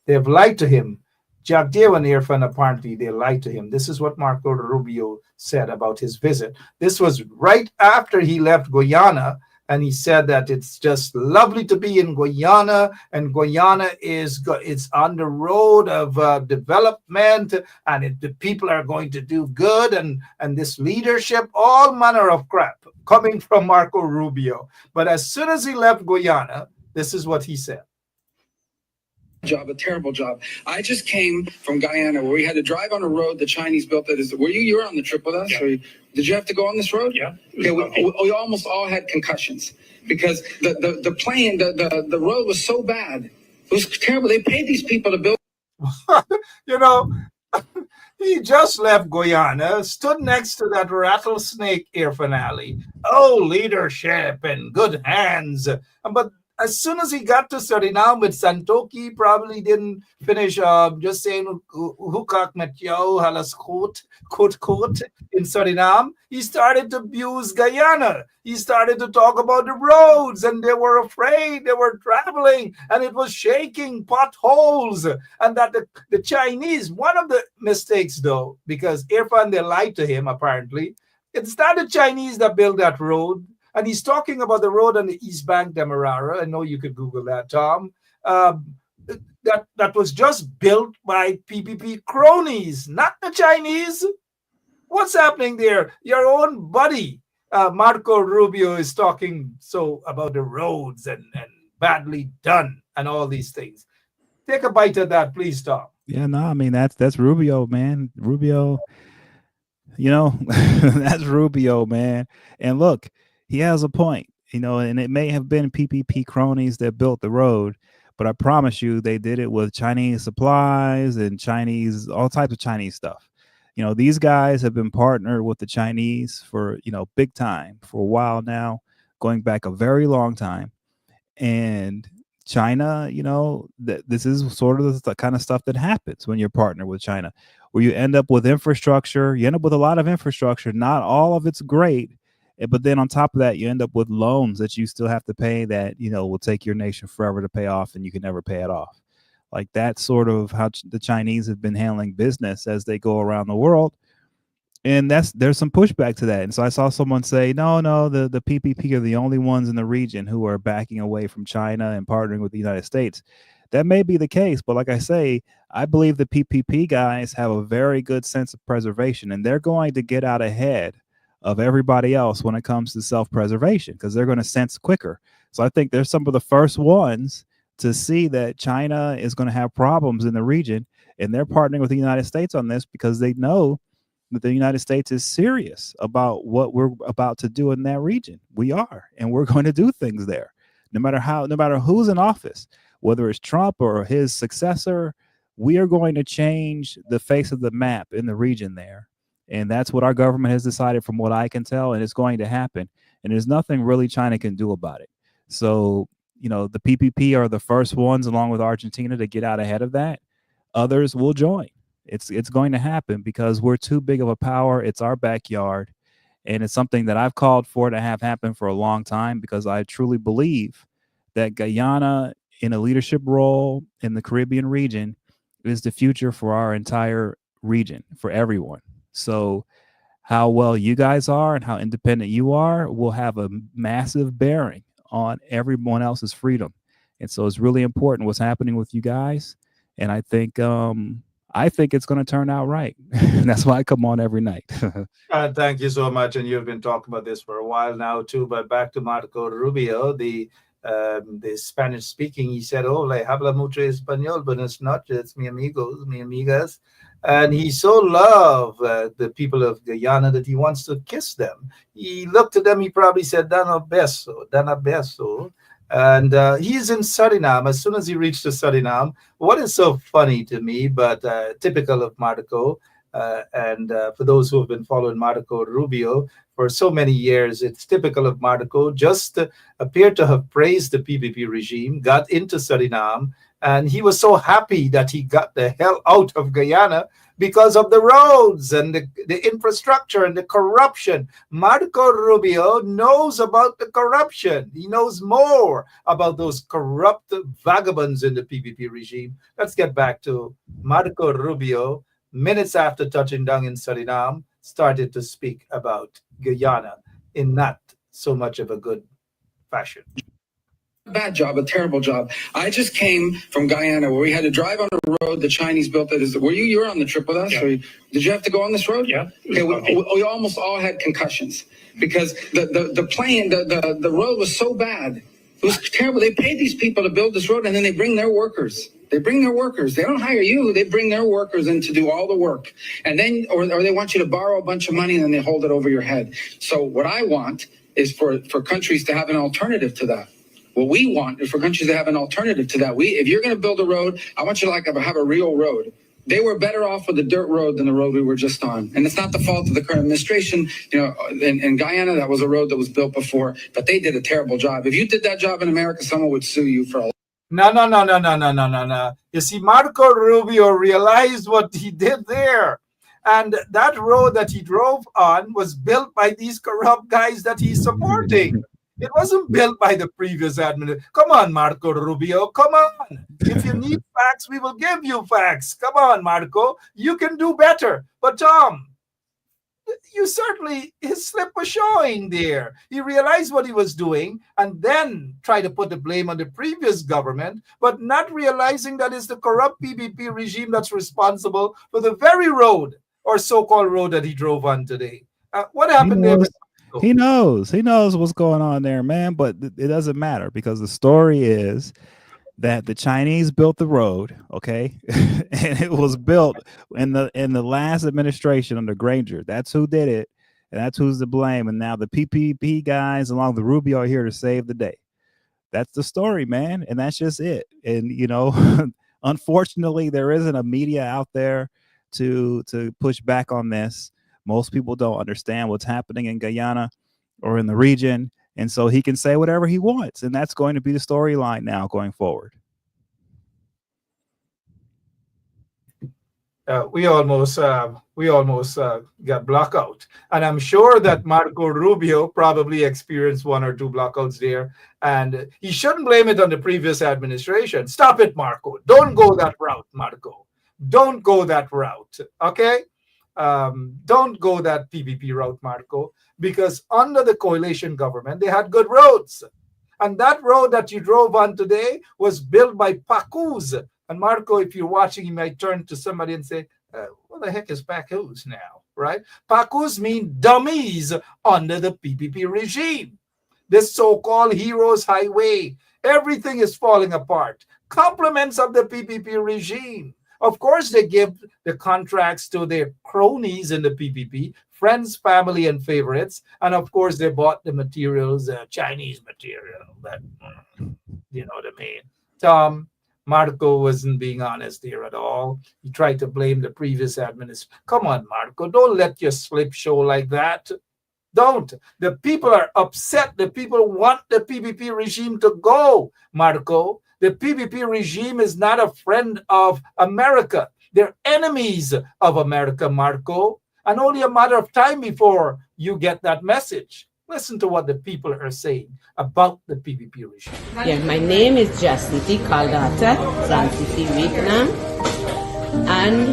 they have lied to him. Jagdeo and Irfan, apparently they lied to him. This is what Marco Rubio said about his visit. This was right after he left Guyana, and he said that it's just lovely to be in Guyana, and Guyana it's on the road of development, and the people are going to do good, and this leadership, all manner of crap coming from Marco Rubio. But as soon as he left Guyana, this is what he said. A terrible job. I just came from Guyana where we had to drive on a road the Chinese built. Were you were on the trip with us? Yeah. Did you have to go on this road? Yeah. Okay, we almost all had concussions because the plane, the road was so bad. It was terrible. They paid these people to build. He just left Guyana, stood next to that rattlesnake Irfan Ali. Oh, leadership and good hands. But as soon as he got to Suriname with Santoki, probably didn't finish just saying hukak metyo halas quote in Suriname. He started to abuse Guyana. He started to talk about the roads, and they were afraid. They were traveling, and it was shaking, potholes, and that the Chinese. One of the mistakes, though, because Irfan, they lied to him apparently. It's not the Chinese that built that road. And he's talking about the road on the East Bank, Demerara. I know you could Google that, Tom. That was just built by PPP cronies, not the Chinese. What's happening there? Your own buddy, Marco Rubio, is talking about the roads and badly done and all these things. Take a bite of that, please, Tom. Yeah, no, I mean that's Rubio, man. Rubio, that's Rubio, man. And look, he has a point, and it may have been PPP cronies that built the road, but I promise you they did it with Chinese supplies and all types of Chinese stuff. These guys have been partnered with the Chinese for, big time for a while now, going back a very long time. And China, this is sort of the kind of stuff that happens when you're partnered with China, where you end up with infrastructure. You end up with a lot of infrastructure. Not all of it's great. But then on top of that, you end up with loans that you still have to pay that, will take your nation forever to pay off, and you can never pay it off. Like that's sort of how the Chinese have been handling business as they go around the world. And there's some pushback to that. And so I saw someone say, no, the PPP are the only ones in the region who are backing away from China and partnering with the United States. That may be the case, but like I say, I believe the PPP guys have a very good sense of preservation, and they're going to get out ahead of everybody else when it comes to self-preservation, because they're going to sense quicker. So I think they're some of the first ones to see that China is going to have problems in the region, and they're partnering with the United States on this because they know that the United States is serious about what we're about to do in that region. We are, and we're going to do things there. No matter who's in office, whether it's Trump or his successor, we are going to change the face of the map in the region there. And that's what our government has decided, from what I can tell, and it's going to happen. And there's nothing really China can do about it. So, the PPP are the first ones, along with Argentina, to get out ahead of that. Others will join. It's going to happen because we're too big of a power. It's our backyard. And it's something that I've called for to have happen for a long time, because I truly believe that Guyana, in a leadership role in the Caribbean region, is the future for our entire region, for everyone. So how well you guys are and how independent you are will have a massive bearing on everyone else's freedom. And so it's really important what's happening with you guys. And I think it's going to turn out right. That's why I come on every night. Thank you so much. And you've been talking about this for a while now, too. But back to Marco Rubio, the Spanish speaking, he said, le habla mucho español, buenas noches, mi amigos, mi amigas. And he so loved the people of Guyana that he wants to kiss them. He looked at them, he probably said, dana beso. And he's in Suriname. As soon as he reached Suriname, what is so funny to me, but typical of Marco, and for those who have been following Marco Rubio for so many years, it's typical of Marco, just appeared to have praised the PPP regime, got into Suriname, and he was so happy that he got the hell out of Guyana because of the roads and the infrastructure and the corruption. Marco Rubio knows about the corruption. He knows more about those corrupt vagabonds in the PPP regime. Let's get back to Marco Rubio. Minutes after touching down in Suriname, started to speak about Guyana in not so much of a good fashion. Bad job, a terrible job. I just came from Guyana, where we had to drive on a road the Chinese built. You were on the trip with us? Yeah. Did you have to go on this road? Yeah. Okay, we almost all had concussions because the road was so bad. It was terrible. They paid these people to build this road, and then they bring their workers. They don't hire you. They bring their workers in to do all the work. And then, or they want you to borrow a bunch of money, and then they hold it over your head. So what I want is for countries to have an alternative to that. What we want is for countries to have an alternative to that. If you're going to build a road, I want you to have a real road. They were better off with the dirt road than the road we were just on. And it's not the fault of the current administration. In Guyana, that was a road that was built before, but they did a terrible job. If you did that job in America, someone would sue you for a No. You see, Marco Rubio realized what he did there. And that road that he drove on was built by these corrupt guys that he's supporting. It wasn't built by the previous administration. Come on, Marco Rubio. Come on. If you need facts, we will give you facts. Come on, Marco. You can do better. But Tom, you certainly, his slip was showing there. He realized what he was doing and then tried to put the blame on the previous government, but not realizing that it's the corrupt PPP regime that's responsible for the very road or so-called road that he drove on today. What happened there? He knows what's going on there, man, but it doesn't matter because the story is that the Chinese built the road, okay? And it was built in the last administration under Granger. That's who did it, and that's who's to blame. And now the PPP guys along the Rubio are here to save the day. That's the story, man, and that's just it. And unfortunately, there isn't a media out there to push back on this. Most people don't understand what's happening in Guyana or in the region. And so he can say whatever he wants. And that's going to be the storyline now going forward. We almost got blackout. And I'm sure that Marco Rubio probably experienced one or two blackouts there. And he shouldn't blame it on the previous administration. Stop it, Marco. Don't go that route, Marco. Don't go that route. Okay? Don't go that PPP route, Marco, because under the coalition government, they had good roads. And that road that you drove on today was built by Pacus. And Marco, if you're watching, you might turn to somebody and say, what the heck is Pacus now, right? Pacus mean dummies under the PPP regime. This so-called Heroes Highway, everything is falling apart. Compliments of the PPP regime. Of course, they give the contracts to their cronies in the PPP, friends, family, and favorites. And of course, they bought the materials, Chinese material. That, you know what I mean? Tom, Marco wasn't being honest here at all. He tried to blame the previous administration. Come on, Marco, don't let your slip show like that. Don't. The people are upset. The people want the PPP regime to go, Marco. The PPP regime is not a friend of America. They're enemies of America, Marco. And only a matter of time before you get that message. Listen to what the people are saying about the PPP regime. Yeah, my name is Jacinti Caldata Francis Vietnam. And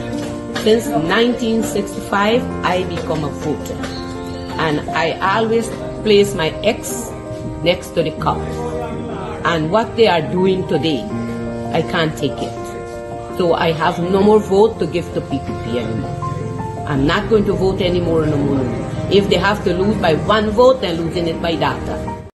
since 1965, I become a voter. And I always place my X next to the cup. And what they are doing today, I can't take it. So I have no more vote to give to PPP anymore. I'm not going to vote anymore no more. If they have to lose by one vote, they're losing it by data.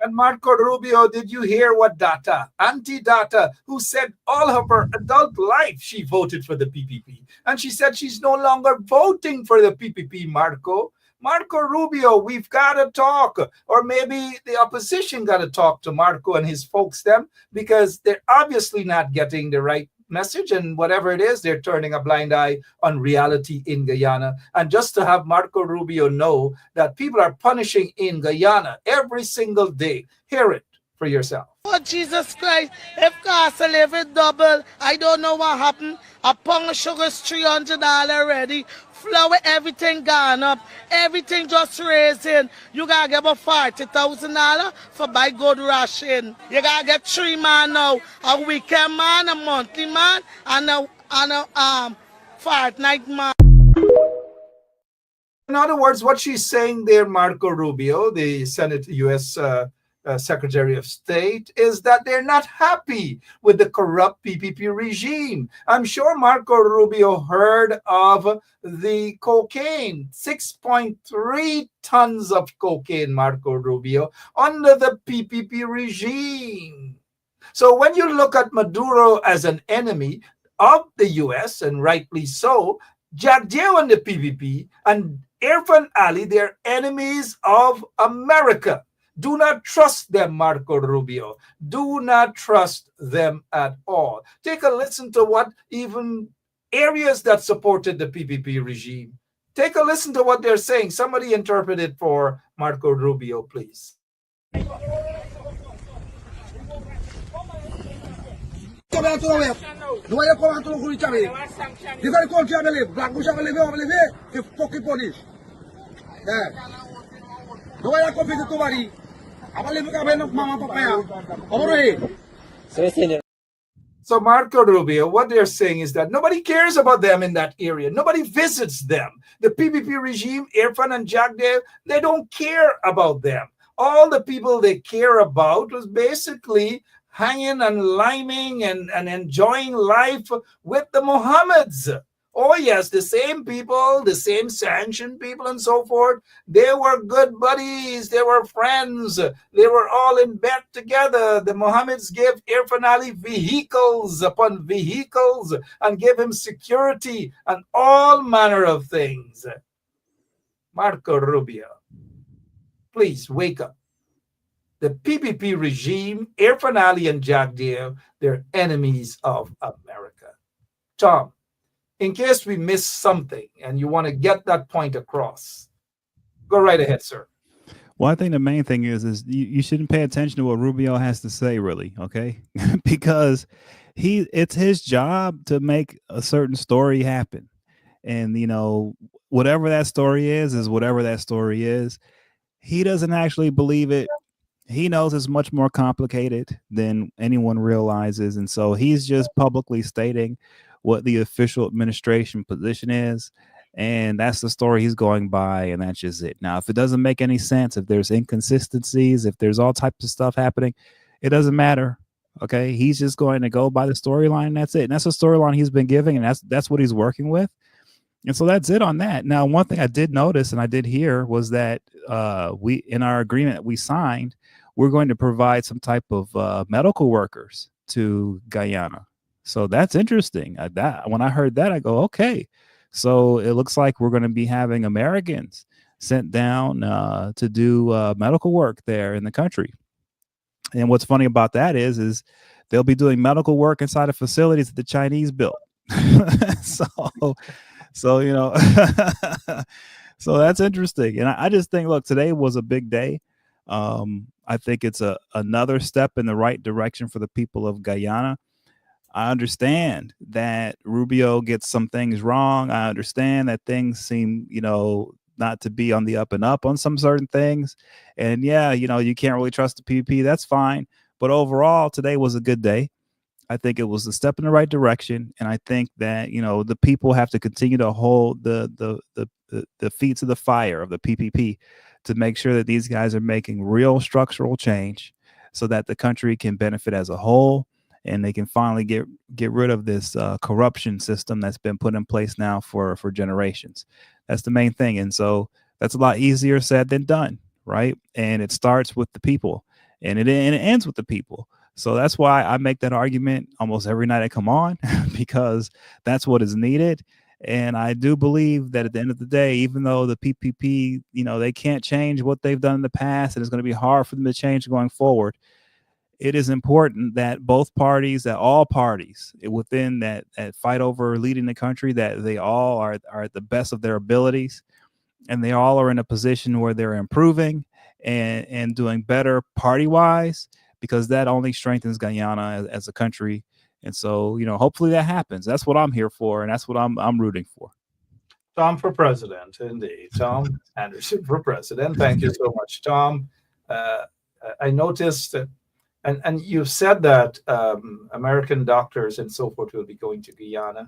And Marco Rubio, did you hear what Data, Auntie Data, who said all of her adult life she voted for the PPP. And she said she's no longer voting for the PPP, Marco. Marco Rubio, we've got to talk. Or maybe the opposition got to talk to Marco and his folks them, because they're obviously not getting the right message, and whatever it is, they're turning a blind eye on reality in Guyana. And just to have Marco Rubio know that people are punishing in Guyana every single day. Hear it for yourself. Oh, Jesus Christ, if cost of living double, I don't know what happened. A pound of sugar is $300 already. Flour, everything gone up. Everything just raising. You gotta get about $40,000 for buy good ration. You gotta get 3 man now. A weekend man, a monthly man, and a fortnight man. In other words, what she's saying there, Marco Rubio, the Senate U.S. Secretary of State, is that they're not happy with the corrupt PPP regime. I'm sure Marco Rubio heard of the cocaine, 6.3 tons of cocaine, Marco Rubio, under the PPP regime. So when you look at Maduro as an enemy of the U.S., and rightly so, Jagdeo and the PPP and Irfan Ali, they're enemies of America. Do not trust them, Marco Rubio. Do not trust them at all. Take a listen to what even areas that supported the PPP regime. Take a listen to what they're saying. Somebody interpret it for Marco Rubio, please. So Marco Rubio, what they're saying is that nobody cares about them in that area. Nobody visits them. The PPP regime, Irfan and Jagdev, they don't care about them. All the people they care about was basically hanging and liming and enjoying life with the Mohammeds. Oh yes, the same people, the same sanctioned people and so forth. They were good buddies. They were friends. They were all in bed together. The Mohammeds gave Irfan Ali vehicles upon vehicles and gave him security and all manner of things. Marco Rubio, please wake up. The PPP regime, Irfan Ali and Jagdev, they're enemies of America. Tom, in case we miss something and you want to get that point across, go right ahead, sir. Well, I think the main thing is you shouldn't pay attention to what Rubio has to say, really, okay? Because it's his job to make a certain story happen. And, whatever that story is whatever that story is. He doesn't actually believe it. He knows it's much more complicated than anyone realizes. And so he's just publicly stating what the official administration position is. And that's the story he's going by. And that's just it. Now, if it doesn't make any sense, if there's inconsistencies, if there's all types of stuff happening, it doesn't matter. Okay. He's just going to go by the storyline. And that's it. And that's the storyline he's been giving. And that's what he's working with. And so that's it on that. Now, one thing I did notice and I did hear was that we, in our agreement that we signed, we're going to provide some type of medical workers to Guyana. So that's interesting. When I heard that, I go, okay. So it looks like we're going to be having Americans sent down to do medical work there in the country. And what's funny about that is they'll be doing medical work inside of facilities that the Chinese built. so so that's interesting. And I just think, look, today was a big day. I think it's another step in the right direction for the people of Guyana. I understand that Rubio gets some things wrong. I understand that things seem, not to be on the up and up on some certain things. And yeah, you can't really trust the PPP. That's fine. But overall, today was a good day. I think it was a step in the right direction. And I think that, the people have to continue to hold the feet to the fire of the PPP to make sure that these guys are making real structural change so that the country can benefit as a whole. And they can finally get rid of this corruption system that's been put in place now for generations. That's the main thing. And so that's a lot easier said than done, right? And it starts with the people, and it ends with the people. So that's why I make that argument almost every night I come on, because that's what is needed. And I do believe that at the end of the day, even though the PPP, they can't change what they've done in the past, and it's going to be hard for them to change going forward, it is important that both parties, that all parties within that fight over leading the country, that they all are at the best of their abilities, and they all are in a position where they're improving and doing better party-wise, because that only strengthens Guyana as a country. And so, hopefully that happens. That's what I'm here for, and that's what I'm rooting for. Tom for president, indeed. Tom Anderson for president. Thank you so much, Tom. I noticed that. And you said that American doctors and so forth will be going to Guyana.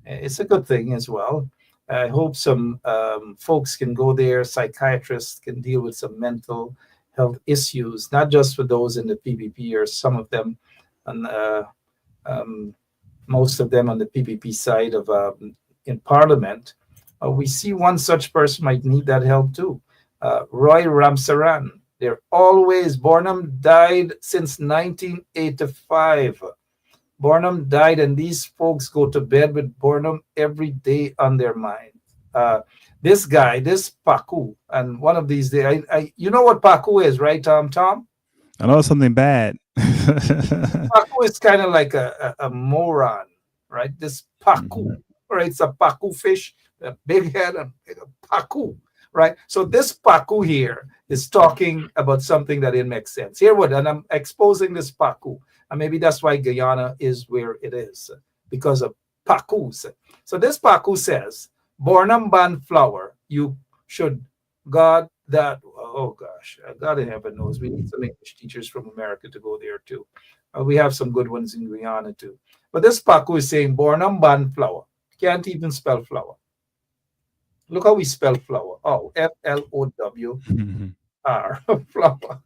It's a good thing as well. I hope some folks can go there, psychiatrists can deal with some mental health issues, not just for those in the PPP or some of them, and most of them on the PPP side of in Parliament. We see one such person might need that help too. Roy Ramsaran. They're always, Bornham died since 1985. Bornham died, and these folks go to bed with Bornham every day on their mind. This guy, this Paku, and one of these days, you know what Paku is, right, Tom? I know something bad. Paku is kind of like a moron, right? This Paku. right? It's a pacu fish, a big head, and pacu, right? So this pacu here is talking about something that didn't make sense. Here what, and I'm exposing this pacu, and maybe that's why Guyana is where it is, because of pacus. So this pacu says, Bornum ban flower, you should God that, oh gosh, God in heaven knows, we need some English teachers from America to go there too. We have some good ones in Guyana too. But this pacu is saying Bornum ban flower. Can't even spell flower. Look how we spell flower. Oh, Flower. Flower.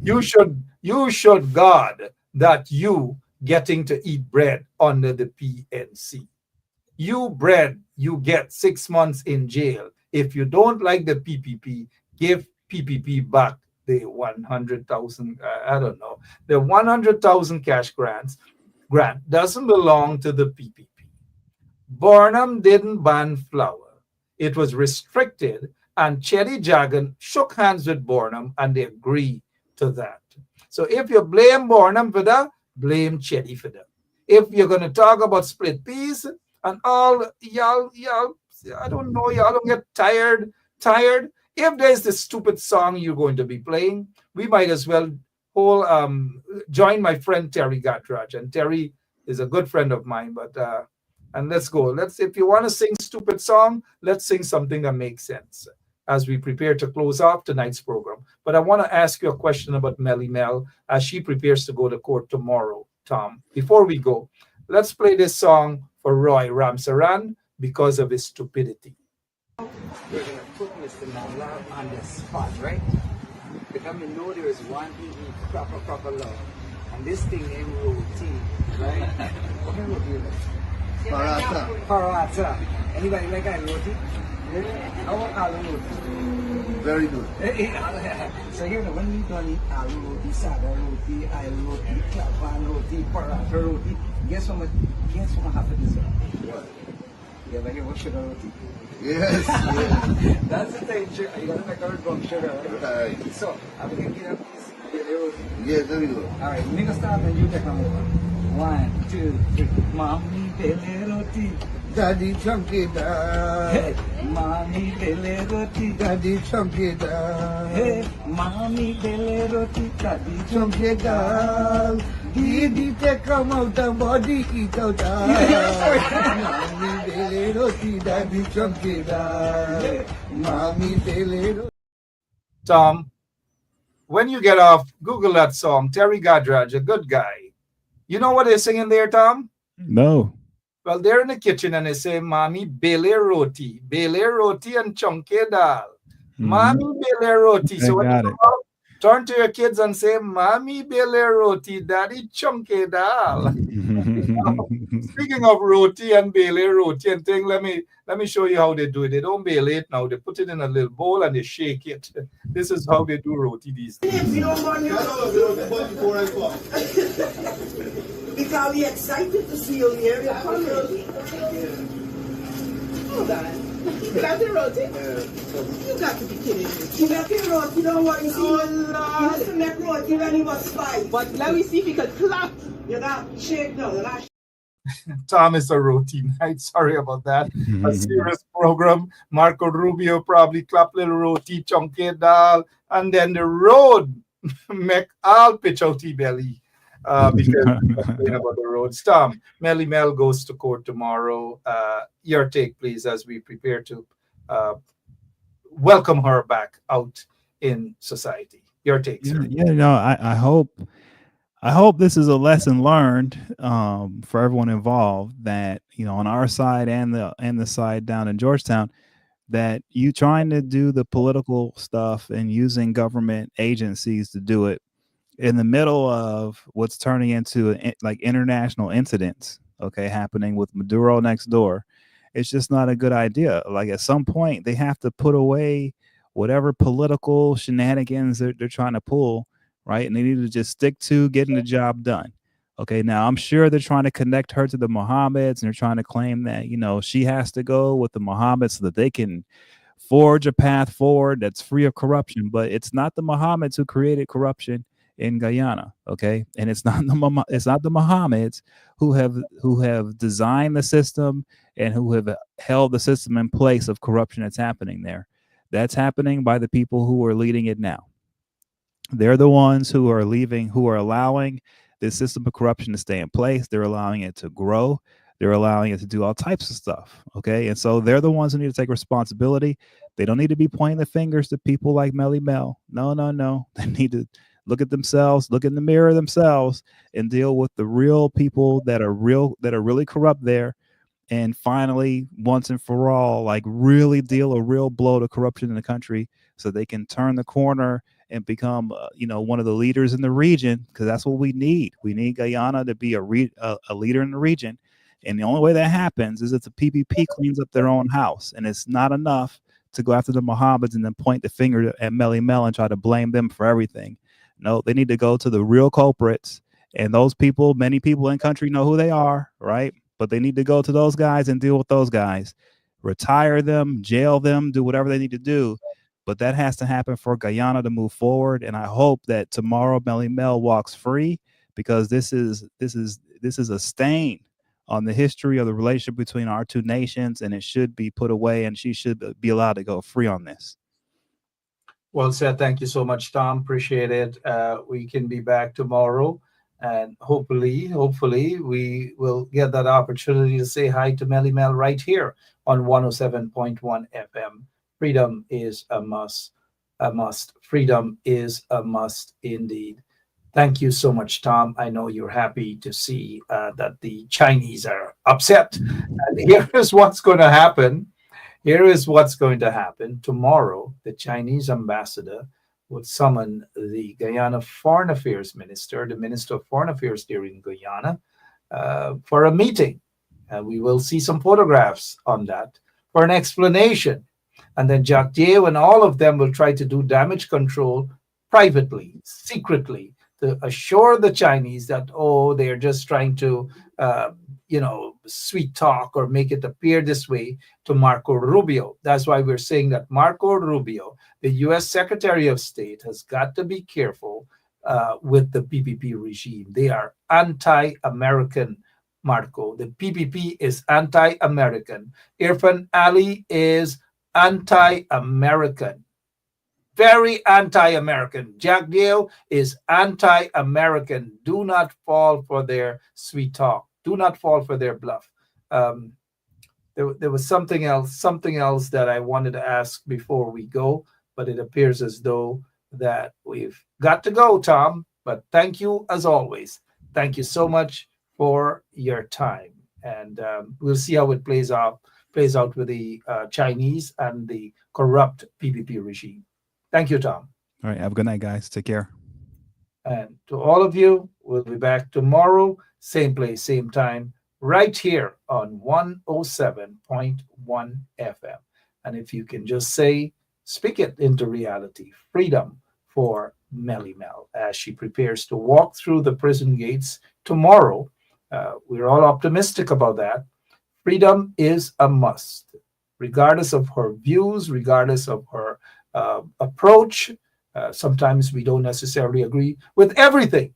You should God that you getting to eat bread under the PNC. You bread, you get 6 months in jail. If you don't like the PPP, give PPP back the 100,000, I don't know, the 100,000 cash grant doesn't belong to the PPP. Barnum didn't ban flour. It was restricted, and Chetty Jagan shook hands with Barnum, and they agreed to that. So if you blame Barnum for that, blame Chetty for that. If you're going to talk about split peas and all, y'all, I don't know, y'all don't get tired. If there's this stupid song you're going to be playing, we might as well join my friend Terry Gatraj. And Terry is a good friend of mine, but and let's go. If you want to sing stupid song, let's sing something that makes sense as we prepare to close off tonight's program. But I want to ask you a question about Melly Mel as she prepares to go to court tomorrow, Tom. Before we go, let's play this song for Roy Ramsaran because of his stupidity. We're going to put Mr. Nala on the spot, right? Because we know there is one proper love. And this thing named roti, right? What kind of roti is it? Paratha. Anybody like that roti? Really? How about aloo roti? Very good. So here, when we don't eat aloo roti, sada roti, aloo roti, klavan roti, paratha roti, guess what happens? What? You ever hear what sugar roti? Yes. Yes. That's the thing. You gotta make our from sugar, right? Right. So, I'm gonna get up this roti. Yes, there we go. Alright, make a start and you take them over. 1, 2, 3. Mommy bele roti. Daddy chunky da. Hey, mommy bele roti. Daddy chunky da. Hey, mommy bele roti. Daddy Chunky da. Didi te come out the body eat out da. Mommy bele roti. Daddy chunky da. Mommy bele roti. Tom, when you get off, Google that song, Terry Gadraj, a good guy. You know what they're singing there, Tom? No. Well, they're in the kitchen and they say, Mommy, bele roti and chunky dal. Mommy, bele roti. So when you go out, turn to your kids and say, Mommy, bele roti, Daddy, chunky dal. Speaking of roti and bele roti and thing, let me show you how they do it. They don't bale it now. They put it in a little bowl and they shake it. This is how they do roti these days. Because we're excited to see you here. We're coming. Hold on. You got the roti? You got to be kidding me. You got the roti, you know what? You see, you used to make roti when he was 5. But let me see if he could clap. You got shake now. You got Tom, is a roti night. Sorry about that. A serious program. Marco Rubio probably clap little roti, chunky dal, and then the road make all pitch out belly. Because about the roads. Tom, Melly Mel goes to court tomorrow. Your take, please, as we prepare to welcome her back out in society. Your take, sir. Yeah, I hope this is a lesson learned for everyone involved, that on our side and the side down in Georgetown, that you trying to do the political stuff and using government agencies to do it in the middle of what's turning into like international incidents, happening with Maduro next door. It's just not a good idea. Like at some point they have to put away whatever political shenanigans they're trying to pull, right? And they need to just stick to getting the job done. Now I'm sure they're trying to connect her to the Mohammeds, and they're trying to claim that, she has to go with the Mohammeds so that they can forge a path forward that's free of corruption. But it's not the Mohammeds who created corruption. in Guyana. Okay, and it's not it's not the Mohammeds who have designed the system and who have held the system in place of corruption that's happening there. That's happening by the people who are leading it now. They're the ones who are leaving, who are allowing this system of corruption to stay in place. They're allowing it to grow. They're allowing it to do all types of stuff. Okay. And so they're the ones who need to take responsibility. They don't need to be pointing the fingers to people like Melly Mel. No, no, no. They need to look at themselves, look in the mirror themselves, and deal with the real people that are really corrupt there. And finally, once and for all, like really deal a real blow to corruption in the country so they can turn the corner and become, one of the leaders in the region, because that's what we need. We need Guyana to be a leader in the region. And the only way that happens is if the PPP cleans up their own house. And it's not enough to go after the Mohammeds and then point the finger at Melly Mel and try to blame them for everything. No, they need to go to the real culprits. And those people, many people in country know who they are, right? But they need to go to those guys and deal with those guys. Retire them, jail them, do whatever they need to do. But that has to happen for Guyana to move forward. And I hope that tomorrow Melly Mel walks free, because this is a stain on the history of the relationship between our two nations, and it should be put away, and she should be allowed to go free on this. Well said. Thank you so much, Tom. Appreciate it. We can be back tomorrow, and hopefully we will get that opportunity to say hi to Melly Mel right here on 107.1 FM. Freedom is a must. Freedom is a must indeed. Thank you so much, Tom. I know you're happy to see that the Chinese are upset. And here is what's going to happen. Tomorrow, the Chinese ambassador would summon the Guyana Foreign Affairs Minister, the Minister of Foreign Affairs here in Guyana, for a meeting. And we will see some photographs on that for an explanation. And then Jacques Dieu and all of them will try to do damage control privately, secretly, to assure the Chinese that, they're just trying to, sweet talk or make it appear this way to Marco Rubio. That's why we're saying that Marco Rubio, the U.S. Secretary of State, has got to be careful with the PPP regime. They are anti-American, Marco. The PPP is anti-American. Irfan Ali is anti-American. Very anti-American. Jacques Dieu is anti-American. Do not fall for their sweet talk. Do not fall for their bluff. There was something else that I wanted to ask before we go, but it appears as though that we've got to go, Tom. But thank you as always. Thank you so much for your time, and we'll see how it plays out with the Chinese and the corrupt PPP regime. Thank you, Tom. All right. Have a good night, guys. Take care. And to all of you, we'll be back tomorrow, same place, same time, right here on 107.1 FM. And if you can just speak it into reality, freedom for Melly Mel as she prepares to walk through the prison gates tomorrow. We're all optimistic about that. Freedom is a must, regardless of her views, regardless of her approach. Sometimes we don't necessarily agree with everything.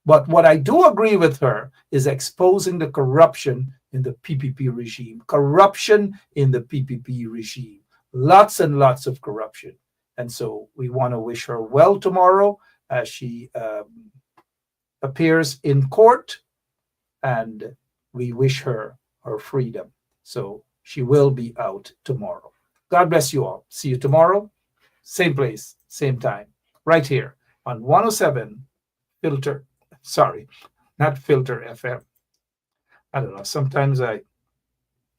But what I do agree with her is exposing the corruption in the PPP regime. Corruption in the PPP regime. Lots and lots of corruption. And so we want to wish her well tomorrow as she appears in court. And we wish her freedom. So she will be out tomorrow. God bless you all. See you tomorrow. Same place, same time. Right here on 107 not Filter FM. I don't know. Sometimes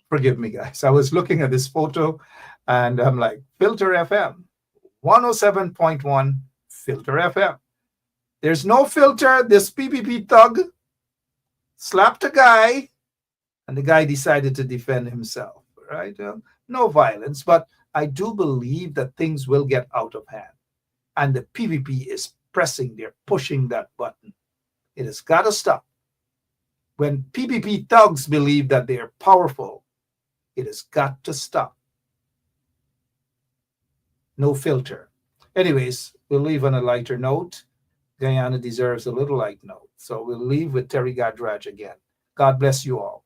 forgive me, guys. I was looking at this photo and I'm like, Filter FM, 107.1 Filter FM. There's no filter. This PPP thug slapped a guy and the guy decided to defend himself, right? No violence, but I do believe that things will get out of hand. And the PPP is they're pushing that button. It has got to stop. When PPP thugs believe that they're powerful, it has got to stop. No filter. Anyways, we'll leave on a lighter note. Guyana deserves a little light note. So we'll leave with Terry Gadraj again. God bless you all.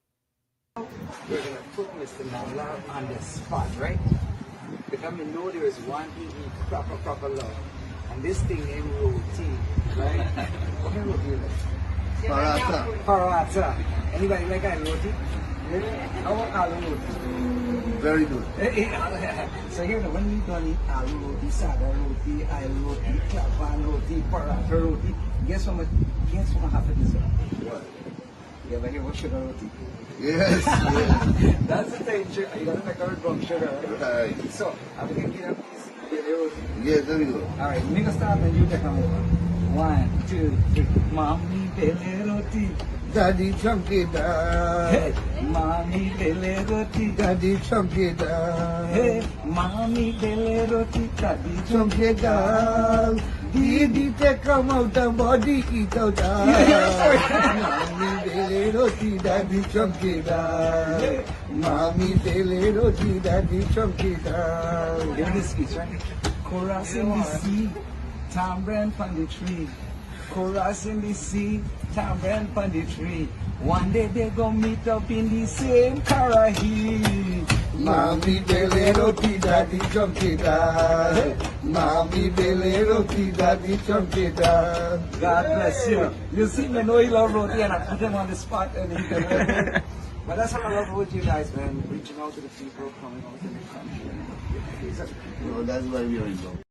We're going to put Mr. Nala on the spot, right? Because we know there is one he needs proper love. And this thing named roti, right? What kind of roti is it? Paratha. Paratha. Anybody like that roti? Really? How about aloo roti? Very good. So here, when we don't eat aloo roti, sada roti, aloo roti, klavan roti, paratha roti, guess what happens? What? You ever hear what sugar roti? Yes. That's the thing. You gotta make our from sugar, right? Right. So, I'm gonna get up this roti. Yes, very good. Alright, make a start and you take them over. 1, 2, 3. Mommy bele roti. Daddy chunky da. Hey, mommy bele roti. Daddy chunky da. Hey, mommy bele roti. Daddy Chunky da. Didi te come out the body eat out da. Mommy bele roti. Daddy chunky da. Mommy bele roti. Daddy chunky da. Give me the speech, right? Chorus in the sea, tambourine on the tree. Chorus in the sea, tambourine on the tree. One day they gon' meet up in the same Karahi. Mommy bele roti, daddy chunky da. Mommy bele roti, daddy chunky da. God bless you. You see, me know you love roti and I put him on the spot and he can help me. But that's what I love with you guys, man. Reaching out to the people, coming out to the country. No, that's why we are involved.